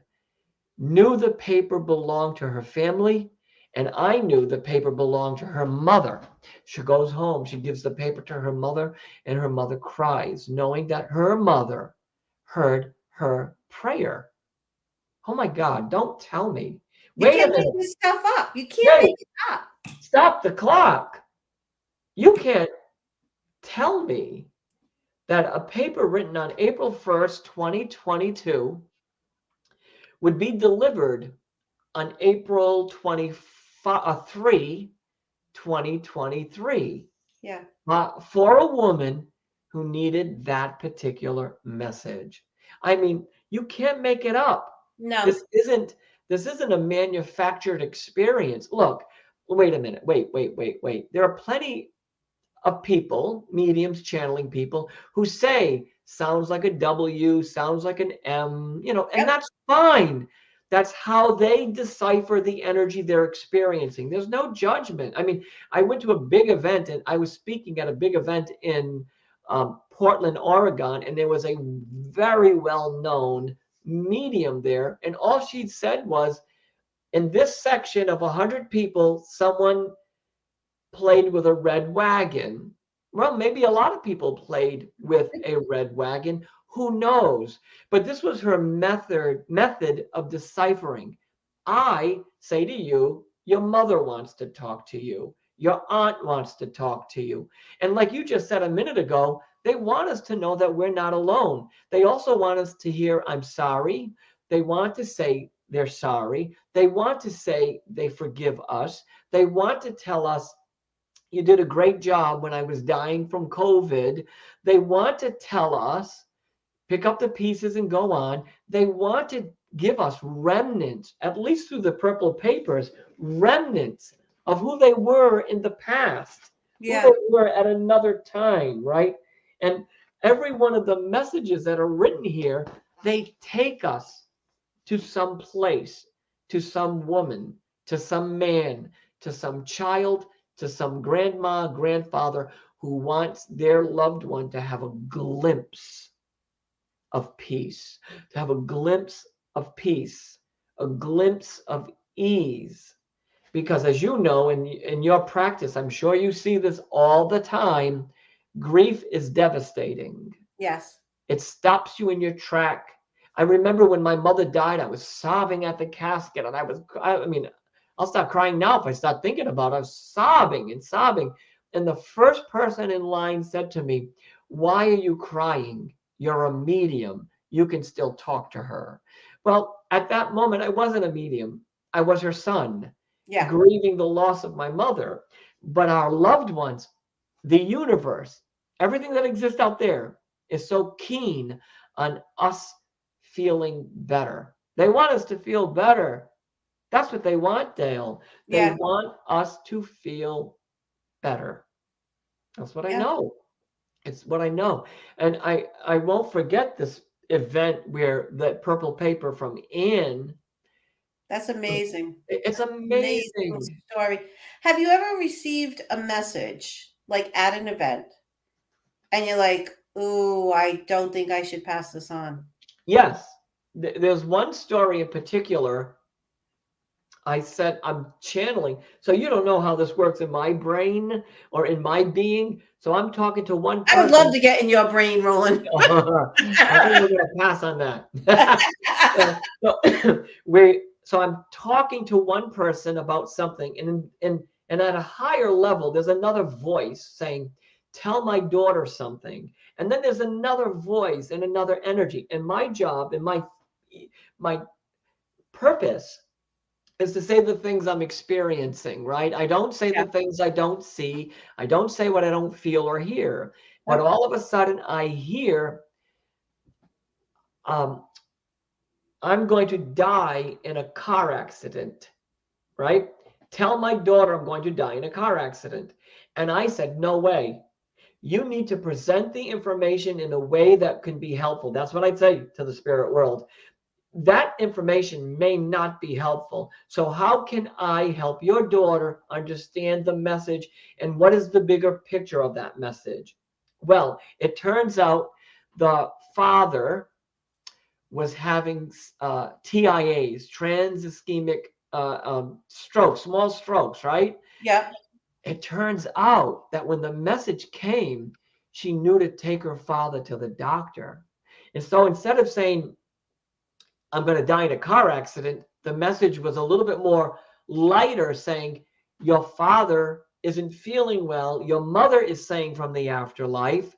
knew the paper belonged to her family, and I knew the paper belonged to her mother. She goes home, she gives the paper to her mother, and her mother cries, knowing that her mother heard her prayer. Oh my God, don't tell me. You Wait a can't make minute. this stuff up. You can't Wait, make it up. stop the clock. You can't tell me that a paper written on April 1st, 2022 would be delivered on April 23, 2023, Yeah. for a woman who needed that particular message. I mean, you can't make it up. No. This isn't a manufactured experience. Look, wait a minute. Wait. There are plenty of people, mediums, channeling people, who say sounds like a W, sounds like an M, and Yep. that's fine. That's how they decipher the energy they're experiencing. There's no judgment. I mean, I went to a big event, and I was speaking at a big event in Portland, Oregon, and there was a very well-known medium there, and all she said was, in this section of 100 people, someone played with a red wagon. Well, maybe a lot of people played with a red wagon. Who knows? But this was her method of deciphering. I say to you, your mother wants to talk to you. Your aunt wants to talk to you. And like you just said a minute ago, They want us to know that we're not alone. They also want us to hear, I'm sorry. They want to say they're sorry. They want to say they forgive us. They want to tell us, you did a great job when I was dying from COVID. They want to tell us, pick up the pieces and go on. They want to give us remnants, at least through the purple papers, remnants of who they were in the past, who Yeah. they were at another time, right? And every one of the messages that are written here, they take us to some place, to some woman, to some man, to some child, to some grandma, grandfather who wants their loved one to have a glimpse of peace, to have a glimpse of peace, a glimpse of ease. Because as you know, in your practice, I'm sure you see this all the time, grief is devastating. Yes. It stops you in your track. I remember when my mother died, I was sobbing at the casket, and I mean, I'll start crying now if I start thinking about it. I was sobbing and sobbing. And the first person in line said to me, "Why are you crying? You're a medium. You can still talk to her." Well, at that moment, I wasn't a medium. I was her son, Yeah. grieving the loss of my mother. But our loved ones, the universe, everything that exists out there is so keen on us feeling better. They want us to feel better. That's what they want, Dale. They Yeah. want us to feel better. That's what I Yeah. know. It's what I know. And I won't forget this event where that purple paper from Anne, That's amazing. it's That's an amazing amazing. story. Have you ever received a message like at an event and you're like, ooh, I don't think I should pass this on? Yes. There's one story in particular. I said, I'm channeling. So you don't know how this works in my brain or in my being. So I'm talking to one I would love person. to get in your brain, Roland. I think we're going to pass on that. So I'm talking to one person about something, and at a higher level, there's another voice saying, "Tell my daughter something." And then there's another voice and another energy. And my job and my purpose is to say the things I'm experiencing, right? I don't say the Yeah. things I don't see. I don't say what I don't feel or hear. But Nope. all of a sudden, I hear, um, I'm going to die in a car accident, right? Tell my daughter I'm going to die in a car accident. And I said, no way. You need to present the information in a way that can be helpful. That's what I'd say to the spirit world. That information may not be helpful. So how can I help your daughter understand the message, and what is the bigger picture of that message? Well, it turns out the father was having TIAs, trans ischemic strokes, small strokes, right? Yeah. It turns out that when the message came, she knew to take her father to the doctor. And so instead of saying, I'm going to die in a car accident, the message was a little bit more lighter, saying, your father isn't feeling well. Your mother is saying from the afterlife,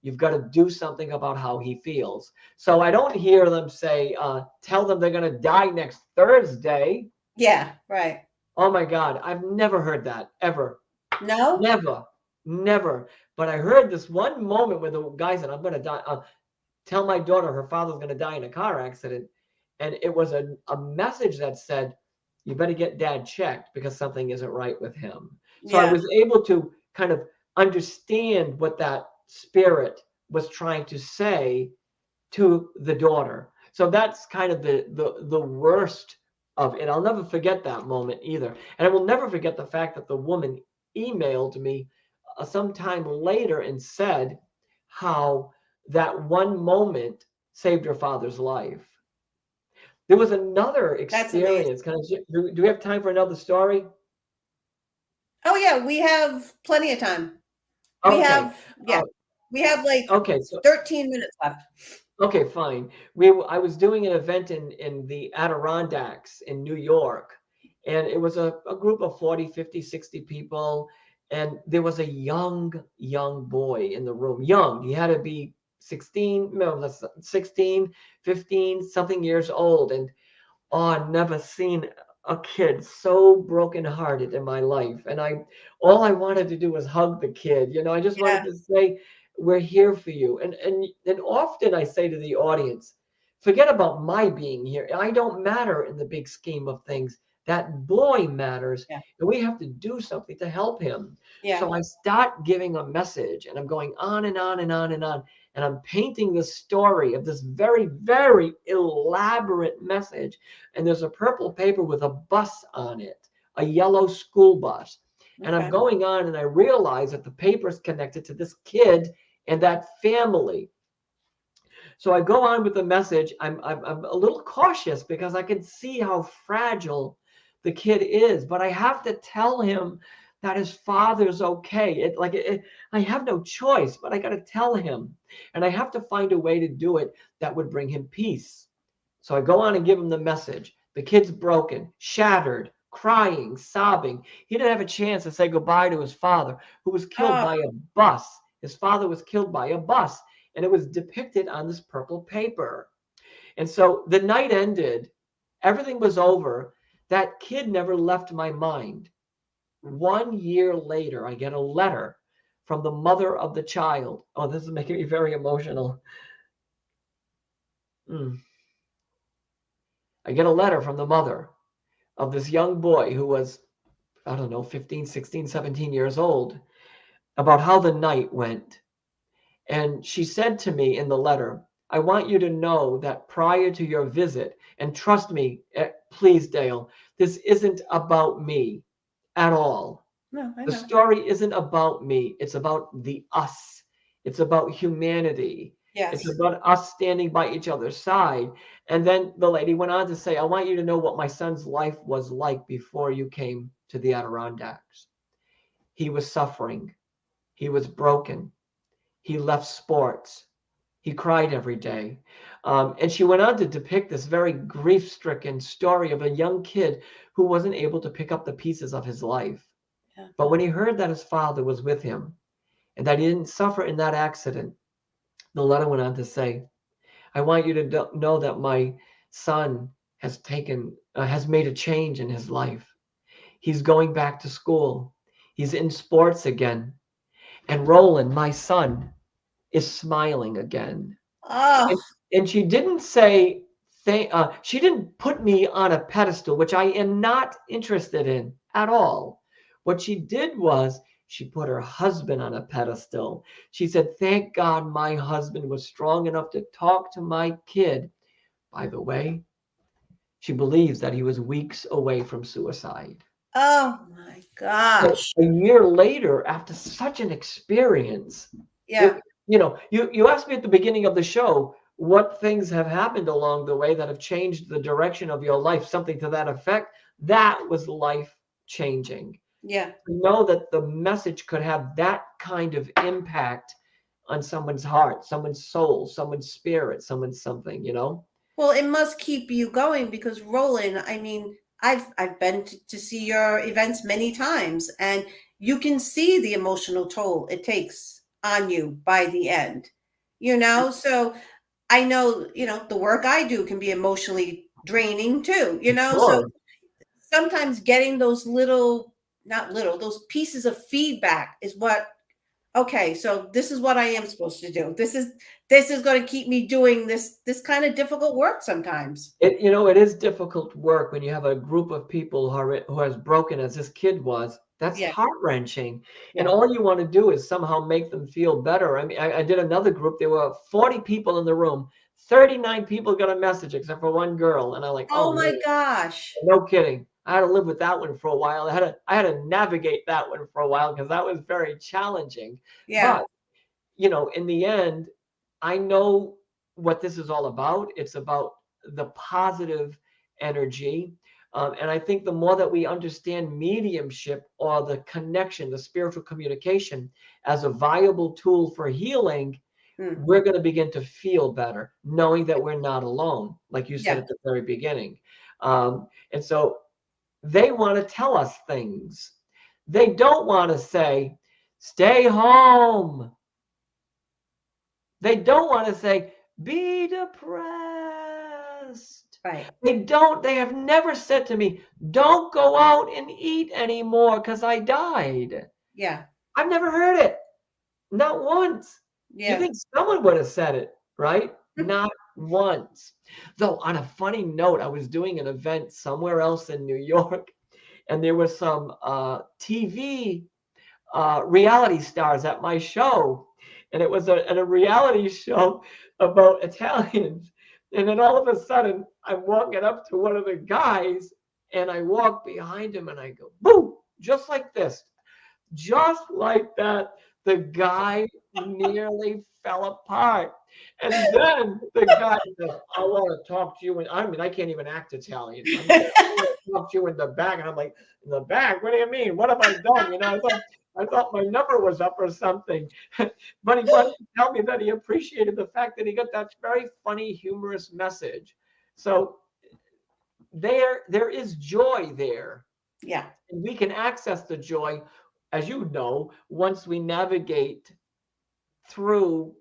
you've got to do something about how he feels. So I don't hear them say, tell them they're going to die next Thursday. Yeah. Right. Oh my God, I've never heard that ever. No? Never, never. But I heard this one moment where the guy said, I'm going to die. Tell my daughter her father's going to die in a car accident. And it was a message that said, you better get dad checked because something isn't right with him. So I Yeah. was able to kind of understand what that spirit was trying to say to the daughter. So that's kind of the worst of it. I'll never forget that moment either. And I will never forget the fact that the woman emailed me sometime later and said how that one moment saved her father's life. There was another That's amazing. experience. Do we have time for another story? Oh yeah, we have plenty of time. We Okay. have, Uh, yeah, we have like okay. So 13 minutes left. okay, fine. I was doing an event in the Adirondacks in New York, and it was a group of 40, 50, 60 people. And there was a young boy in the room. Young. He had to be 16, no, 16, 15, something years old. And oh, I've never seen a kid so brokenhearted in my life. And all I wanted to do was hug the kid. I just Yeah. wanted to say, we're here for you. And often I say to the audience, forget about my being here. I don't matter in the big scheme of things. That boy matters, Yeah. and we have to do something to help him. Yeah. So I start giving a message, and I'm going on and on and on and on. And I'm painting the story of this very, very elaborate message. And there's a purple paper with a bus on it, a yellow school bus. And I'm Okay. going on, and I realize that the paper is connected to this kid and that family. So I go on with the message. I'm a little cautious because I can see how fragile the kid is, but I have to tell him that his father's okay. I have no choice, but I got to tell him, and I have to find a way to do it that would bring him peace. So I go on and give him the message. The kid's broken, shattered, crying, sobbing. He didn't have a chance to say goodbye to his father, who was killed Oh, by a bus. His father was killed by a bus, and it was depicted on this purple paper. And so the night ended, everything was over. That kid never left my mind. 1 year later, I get a letter from the mother of the child. Oh, this is making me very emotional. I get a letter from the mother of this young boy who was, I don't know, 15, 16, 17 years old, about how the night went. And she said to me in the letter, I want you to know that prior to your visit, and trust me, please, Dale, this isn't about me at all. no, I The know. story isn't about me. It's about the us. It's about humanity. It's Yes. about us standing by each other's side. And then the lady went on to say, I want you to know what my son's life was like before you came to the Adirondacks. He was suffering. He was broken. He left sports. He cried every day. And she went on to depict this very grief stricken story of a young kid who wasn't able to pick up the pieces of his life. Yeah. But when he heard that his father was with him and that he didn't suffer in that accident, the letter went on to say, I want you to know that my son has made a change in his life. He's going back to school. He's in sports again. And Roland, my son, is smiling again. Oh, And, and she didn't say, she didn't put me on a pedestal, which I am not interested in at all. What she did was she put her husband on a pedestal. She said, thank God my husband was strong enough to talk to my kid. By the way, she believes that he was weeks away from suicide. oh my So gosh. a year later, after such an experience, Yeah. it, you asked me at the beginning of the show what things have happened along the way that have changed the direction of your life, something to that effect. That was life changing. Yeah. To know that the message could have that kind of impact on someone's heart, someone's soul, someone's spirit, someone's something. Well, it must keep you going because Roland, I mean, I've been to see your events many times, and you can see the emotional toll it takes on you by the end. So I know, the work I do can be emotionally draining too, so Sure. sometimes getting those little, not little, those pieces of feedback is what, okay, so this is what I am supposed to do. This is going to keep me doing this kind of difficult work sometimes. It is difficult work when you have a group of people who are as broken as this kid was. That's Yeah, heart-wrenching. And yeah. all you want to do is somehow make them feel better. I mean, I did another group. There were 40 people in the room. 39 people got a message except for one girl. And I'm like, Oh oh man, my gosh. no kidding. I had to live with that one for a while. I had to navigate that one for a while because that was very challenging. Yeah, But in the end, I know what this is all about. It's about the positive energy. And I think the more that we understand mediumship or the connection, the spiritual communication as a viable tool for healing, mm, we're going to begin to feel better, knowing that we're not alone, like you said yeah, at the very beginning. And so they want to tell us things. They don't want to say, stay home. They don't want to say, be depressed. Right. They have never said to me, don't go out and eat anymore because I died. Yeah. I've never heard it. Not once. You Yeah. think someone would have said it, right? Not once. Though, on a funny note, I was doing an event somewhere else in New York, and there were some TV reality stars at my show. And it was a reality show about Italians. And then all of a sudden, I'm walking up to one of the guys, and I walk behind him, and I go, boom, just like this. Just like that, the guy nearly fell apart. And then the guy says, I want to talk to you. And I mean, I can't even act Italian. I mean, I want to talk to you in the back. And I'm like, in the back? What do you mean? What have I done? You know, I thought my number was up or something. But he wanted to tell me that he appreciated the fact that he got that very funny, humorous message. So there is joy there. Yeah. And we can access the joy, as you know, once we navigate through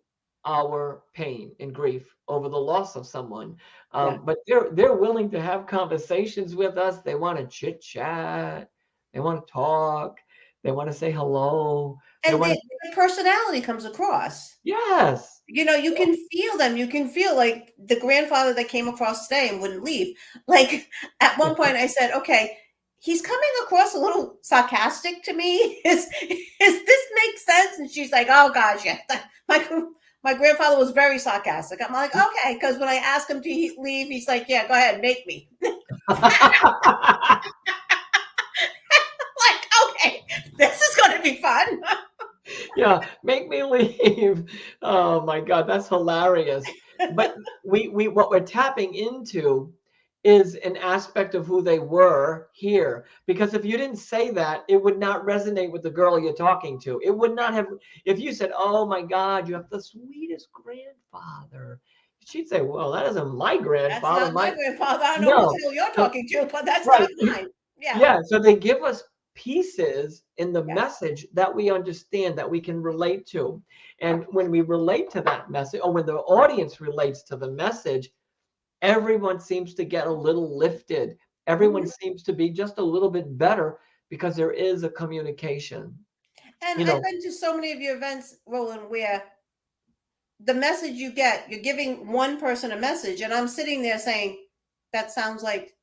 our pain and grief over the loss of someone. Yeah. But they're willing to have conversations with us. They want to chit chat. They want to talk. They want to say hello. They And want to, the personality comes across. yes. You know, you can feel them. You can feel like the grandfather that came across today and wouldn't leave. Like at one point I said, okay, he's coming across a little sarcastic to me. Is this make sense? And she's like, oh gosh, yeah. My grandfather was very sarcastic. I'm like, okay, because when I ask him to leave, he's like, yeah, go ahead, make me. Like, okay, this is going to be fun. Yeah, make me leave. Oh my God, that's hilarious. But we what we're tapping into is an aspect of who they were here. Because if you didn't say that, it would not resonate with the girl you're talking to. It would not have, if you said, oh my God, you have the sweetest grandfather. She'd say, well, that isn't my That's grandfather. not my grandfather. I don't know No. who you're So, talking to, but that's right. not mine. Yeah. Yeah. So they give us pieces in the Yeah. message that we understand, that we can relate to. And when we relate to that message, or when the audience relates to the message, everyone seems to get a little lifted. Everyone Mhm. seems to be just a little bit better because there is a communication. And You I've know, been to so many of your events, Roland, where the message you get, you're giving one person a message, and I'm sitting there saying, that sounds like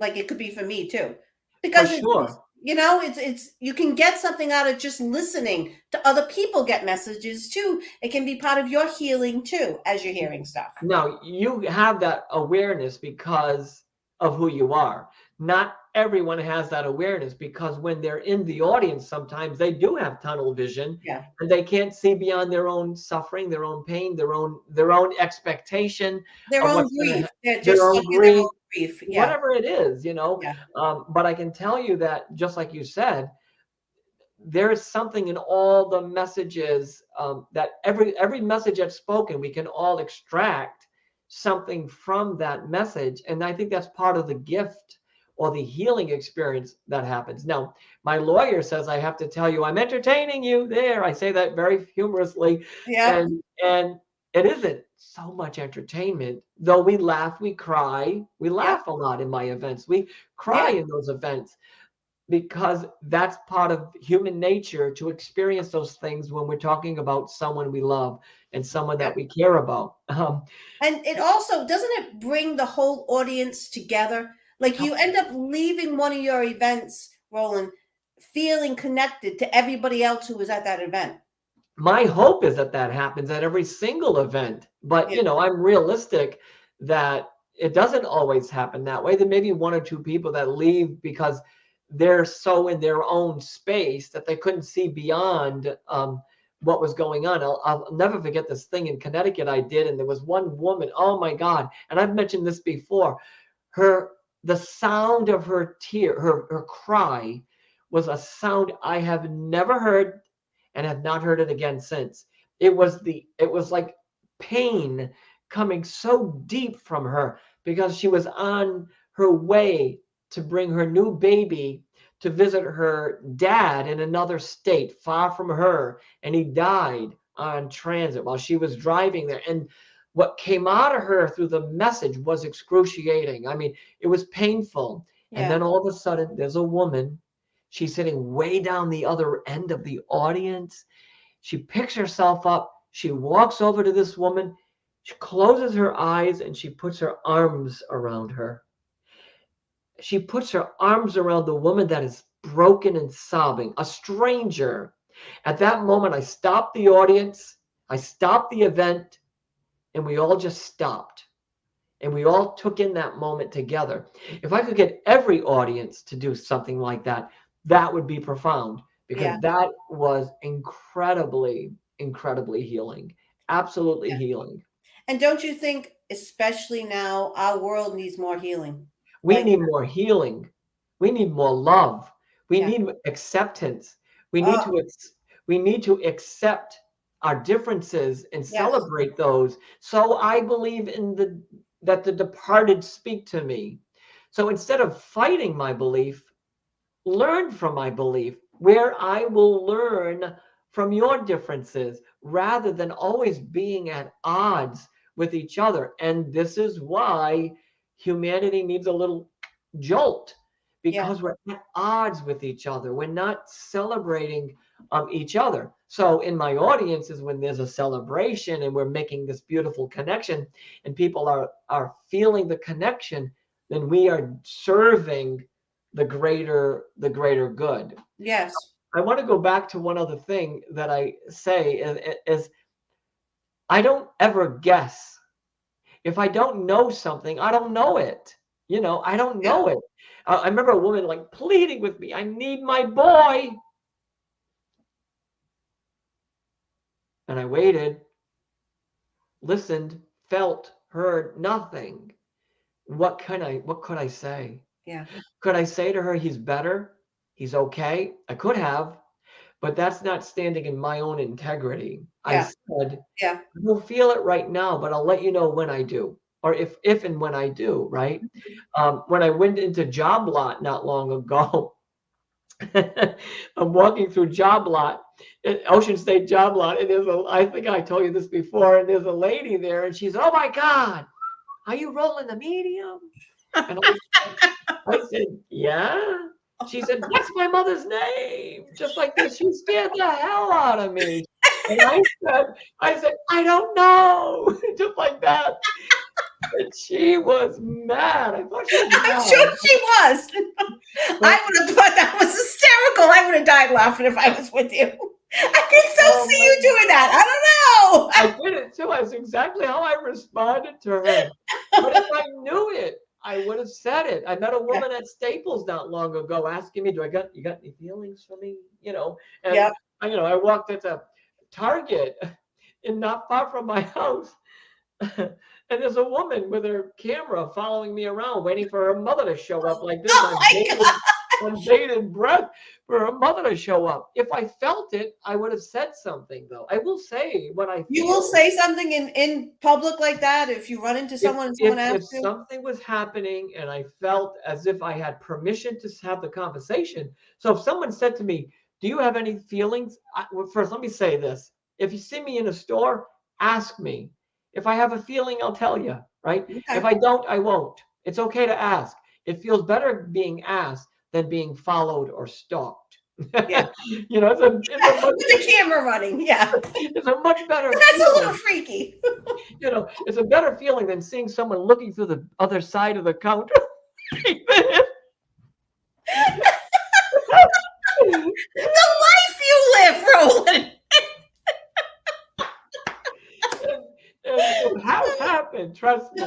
it could be for me too. for Because it's sure. you know, it's you can get something out of just listening to other people get messages too. It can be part of your healing too, as you're hearing stuff. Now, you have that awareness because of who you are. Not everyone has that awareness because when they're in the audience, sometimes they do have tunnel vision Yeah. and they can't see beyond their own suffering, their own pain, their own expectation Their of own what's going grief. to They're their just own stuck in their grief, own grief. Yeah. whatever it is, you know. Yeah. But I can tell you that, just like you said, there is something in all the messages, that every message that's spoken, we can all extract something from that message. And I think that's part of the gift or the healing experience that happens. Now, my lawyer says I have to tell you I'm entertaining you there. I say that very humorously. Yeah. And it isn't so much entertainment, though we laugh, we cry, we Yeah. laugh a lot in my events. We cry Yeah. in those events because that's part of human nature to experience those things when we're talking about someone we love and someone Yeah. that we care about. And it also doesn't it bring the whole audience together? Like you end up leaving one of your events, Roland, feeling connected to everybody else who was at that event. My hope is that that happens at every single event, but Yeah. I'm realistic that it doesn't always happen that way. There may be one or two people that leave because they're so in their own space that they couldn't see beyond what was going on. I'll never forget this thing in Connecticut I did, and there was one woman, oh my God, and I've mentioned this before, the sound of her her cry was a sound I have never heard and have not heard it again since. It was like pain coming so deep from her because she was on her way to bring her new baby to visit her dad in another state far from her, and he died on transit while she was driving there. And what came out of her through the message was excruciating. I mean, it was painful. And Yeah. then all of a sudden, there's a woman. She's sitting way down the other end of the audience. She picks herself up. She walks over to this woman. She closes her eyes and she puts her arms around her. She puts her arms around the woman that is broken and sobbing, a stranger. At that moment, I stopped the audience. I stopped the event, and we all just stopped. And we all took in that moment together. If I could get every audience to do something like that, that would be profound, because Yeah. that was incredibly, incredibly healing. Absolutely Yeah. healing. And don't you think, especially now, our world needs more healing? We Like, need more healing. We need more love. We yeah. need acceptance. We need Oh, to we need to accept our differences and yes. celebrate those. So I believe in that the departed speak to me. So instead of fighting my belief, learn from my belief, where I will learn from your differences rather than always being at odds with each other. And this is why humanity needs a little jolt, Yeah. because we're at odds with each other. We're not celebrating each other. So in my audiences, when there's a celebration and we're making this beautiful connection and people are feeling the connection, then we are serving the greater good. Yes. I want to go back to one other thing that I say is I don't ever guess. If I don't know something, I don't know it. I don't Yeah. know it. I remember a woman like pleading with me, I need my boy. And I waited, listened, felt, heard nothing. What could I say? Yeah. Could I say to her, he's better? He's okay? I could have, but that's not standing in my own integrity. I Yeah. said, Yeah. I don't feel it right now, but I'll let you know when I do, or if and when I do, right? When I went into Job Lot not long ago, I'm walking through Job Lot, Ocean State Job Lot, and I think I told you this before, and there's a lady there, and she's, oh my God, are you rolling the medium? And I said, yeah. She said, what's my mother's name? Just like this. She scared the hell out of me. And I said, I don't know. Just like that. And she was mad. I thought she was I'm mad. sure she was. I would have thought that was hysterical. I would have died laughing if I was with you. I can so see you doing that. I don't know. I did it too. That's exactly how I responded to her. But if I knew it, I would have said it. I met a woman at Staples not long ago asking me, you got any feelings for me? And Yep. I walked into Target and not far from my house. And there's a woman with her camera following me around, waiting for her mother to show up like this on bated breath for her mother to show up. If I felt it, I would have said something, though. I will say what I feel. You will say something in public like that if you run into someone and someone asks if something was happening and I felt as if I had permission to have the conversation. So if someone said to me, do you have any feelings? First, let me say this. If you see me in a store, ask me. If I have a feeling, I'll tell you, right? Okay. If I don't, I won't. It's okay to ask. It feels better being asked than being followed or stalked. Yeah. It's the camera running. Yeah. It's a much better That's feeling. a little freaky. It's a better feeling than seeing someone looking through the other side of the counter. The life you live, Roland. It has happened, trust me.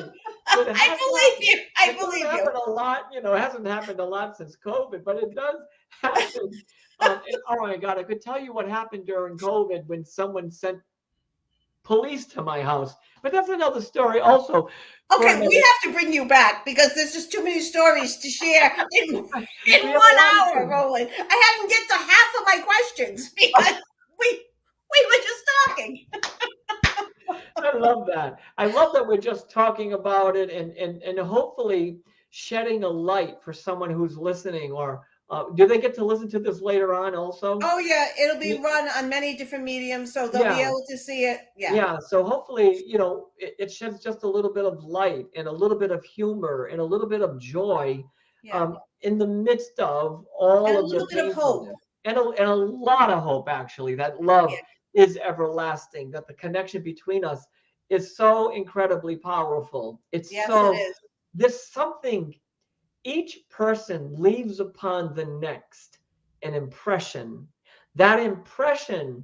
I believe you. I believe you. Happened a lot, it hasn't happened a lot since COVID, but it does happen. And, oh my God, I could tell you what happened during COVID when someone sent police to my house, but that's another story also. Okay, we have to bring you back because there's just too many stories to share in 1 hour, Roland. I hadn't get to half of my questions because we were just talking. I love that. I love that we're just talking about it and hopefully shedding a light for someone who's listening or Do they get to listen to this later on also? Oh yeah, it'll be run on many different mediums, so they'll be Yeah. able to see it. Yeah. Yeah, so hopefully, it sheds just a little bit of light and a little bit of humor and a little bit of joy, Yeah. in the midst of And all a of the little bit of hope. painfulness, and a lot of hope, actually, that love Yeah. is everlasting, that the connection between us is so incredibly powerful. Yes, it is. There's something, each person leaves upon the next an impression. That impression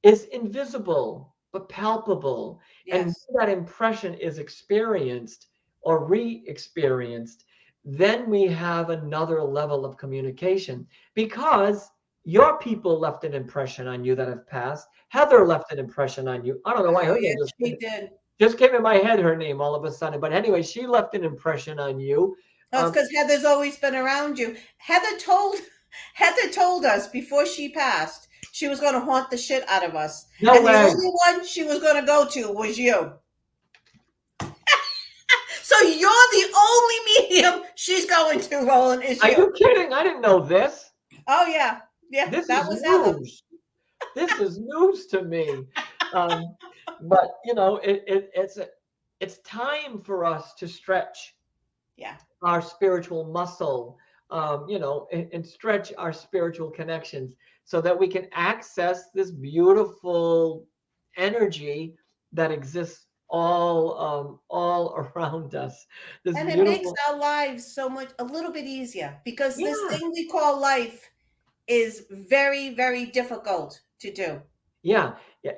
is invisible but palpable. And Yes. when that impression is experienced or re experienced, then we have another level of communication, because your people left an impression on you that have passed. Heather left an impression on you. I don't know why Oh her name yes, she did. just came in my head, her name all of a sudden. But anyway, she left an impression on you. Oh, it's because Heather's always been around you. Heather told us before she passed she was going to haunt the shit out of us, No and the way. only one she was going to go to was you. So you're the only medium she's going to, Roland, is Are you. you kidding? I didn't know this. Oh yeah, yeah, This that is was Heather. news. This is news to me. But it's time for us to stretch Yeah. our spiritual muscle, and stretch our spiritual connections so that we can access this beautiful energy that exists all around us. This And it makes beautiful, our lives so much a little bit easier, because this yeah. thing we call life is very, very difficult to do. Yeah, yeah.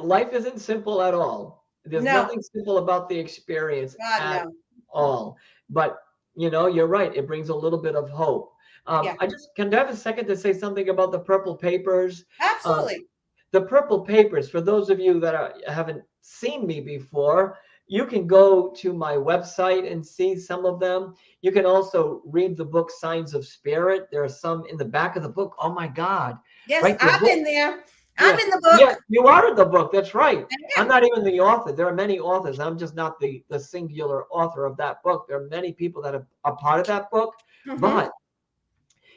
Life isn't simple at all. There's No, nothing simple about the experience God, at no. all. But you're right. It brings a little bit of hope. Yeah, I just can I have a second to say something about the purple papers. Um, absolutely. the purple papers, for those of you that haven't seen me before, you can go to my website and see some of them. You can also read the book Signs of Spirit. There are some in the back of the book. Oh my God, Yes, right? The I'm book. in there. Yeah, I'm in the yeah, book. you are in the book. That's right. I I'm am. not even the author. There are many authors. I'm just not the singular author of that book. There are many people that are part of that book. Hmm. But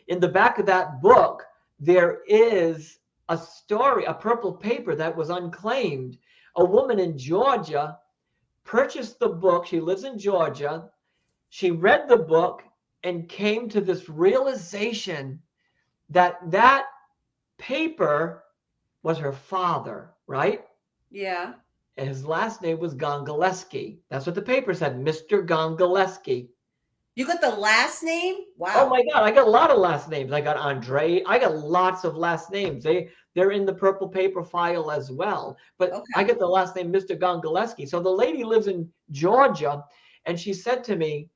in the back of that book, there is a story, a purple paper that was unclaimed. A woman in Georgia purchased the book. She lives in Georgia. She read the book and came to this realization that that paper was her father, right? Yeah. And his last name was Gongaleski. That's what the paper said, Mr. Gongaleski. You got the last name? Oh Wow. my God, I got a lot of last names. I got Andre. I got lots of last names. They're in the purple paper file as well. But I Okay. get the last name Mr. Gongaleski. So the lady lives in Georgia, and she said to me,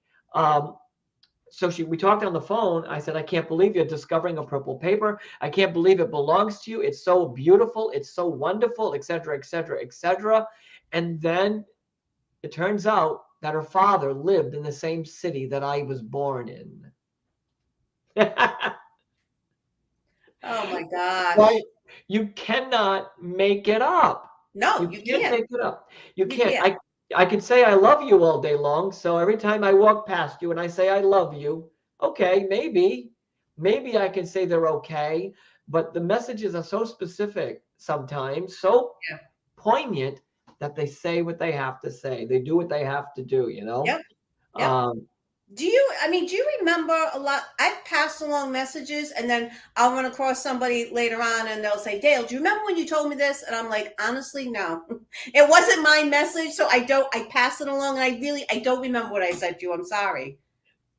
we talked on the phone. I said, I can't believe you're discovering a purple paper. I can't believe it belongs to you. It's so beautiful. It's so wonderful, et cetera, et cetera, et cetera. And then it turns out that her father lived in the same city that I was born in. Oh my gosh. Right? You cannot make it up. No, You you can't can't. make it up. You You can't. can't. I can say I love you all day long. So every time I walk past you and I say I love you, okay, maybe I can say they're okay. But the messages are so specific sometimes, so Yeah. poignant, that they say what they have to say. They do what they have to do, you know? Yep. Yep. Um, Do you remember a lot? I've passed along messages, and then I'll run across somebody later on and they'll say, Dale, do you remember when you told me this? And I'm like, honestly, no. It wasn't my message, so I pass it along, and I don't remember what I said to you. I'm sorry.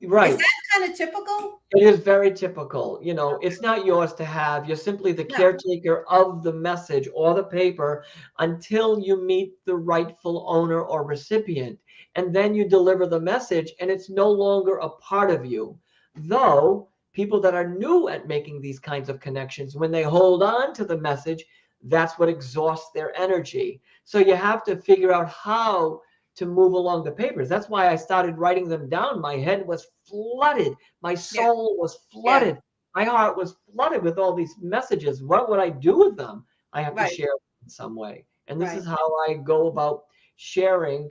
Is right. that kind of typical? It is very typical. It's not yours to have. You're simply the No. caretaker of the message or the paper until you meet the rightful owner or recipient. And then you deliver the message, and it's no longer a part of you. Though people that are new at making these kinds of connections, when they hold on to the message, that's what exhausts their energy. So you have to figure out how to move along the papers. That's why I started writing them down. My head was flooded. My Yeah. soul was Yeah. flooded. My heart was flooded with all these messages. What would I do with them? I have to Right. share in some way. And this Right. is how I go about sharing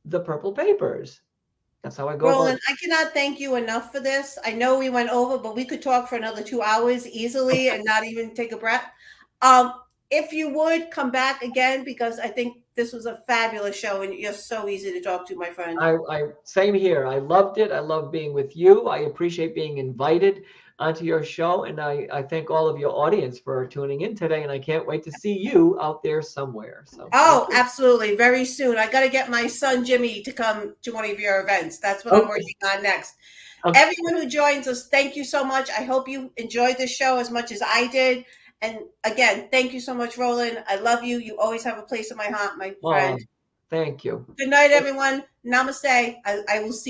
the purple papers. That's how I go about Roland, it. I cannot thank you enough for this. I know we went over, but we could talk for another 2 hours easily and not even take a breath. Um, if you would come back again, because I think this was a fabulous show and you're so easy to talk to, my friend. I same here. I loved it. I love being with you. I appreciate being invited onto your show, and I thank all of your audience for tuning in today. And I can't wait to see you out there somewhere. So thank Oh, you. absolutely. Very soon. I got to get my son Jimmy to come to one of your events. That's what I'm Okay. working on next. Okay. Everyone who joins us, thank you so much. I hope you enjoyed this show as much as I did. And again, thank you so much, Roland. I love you. You always have a place in my heart, my friend. Thank you. Good night, everyone. Namaste. I will see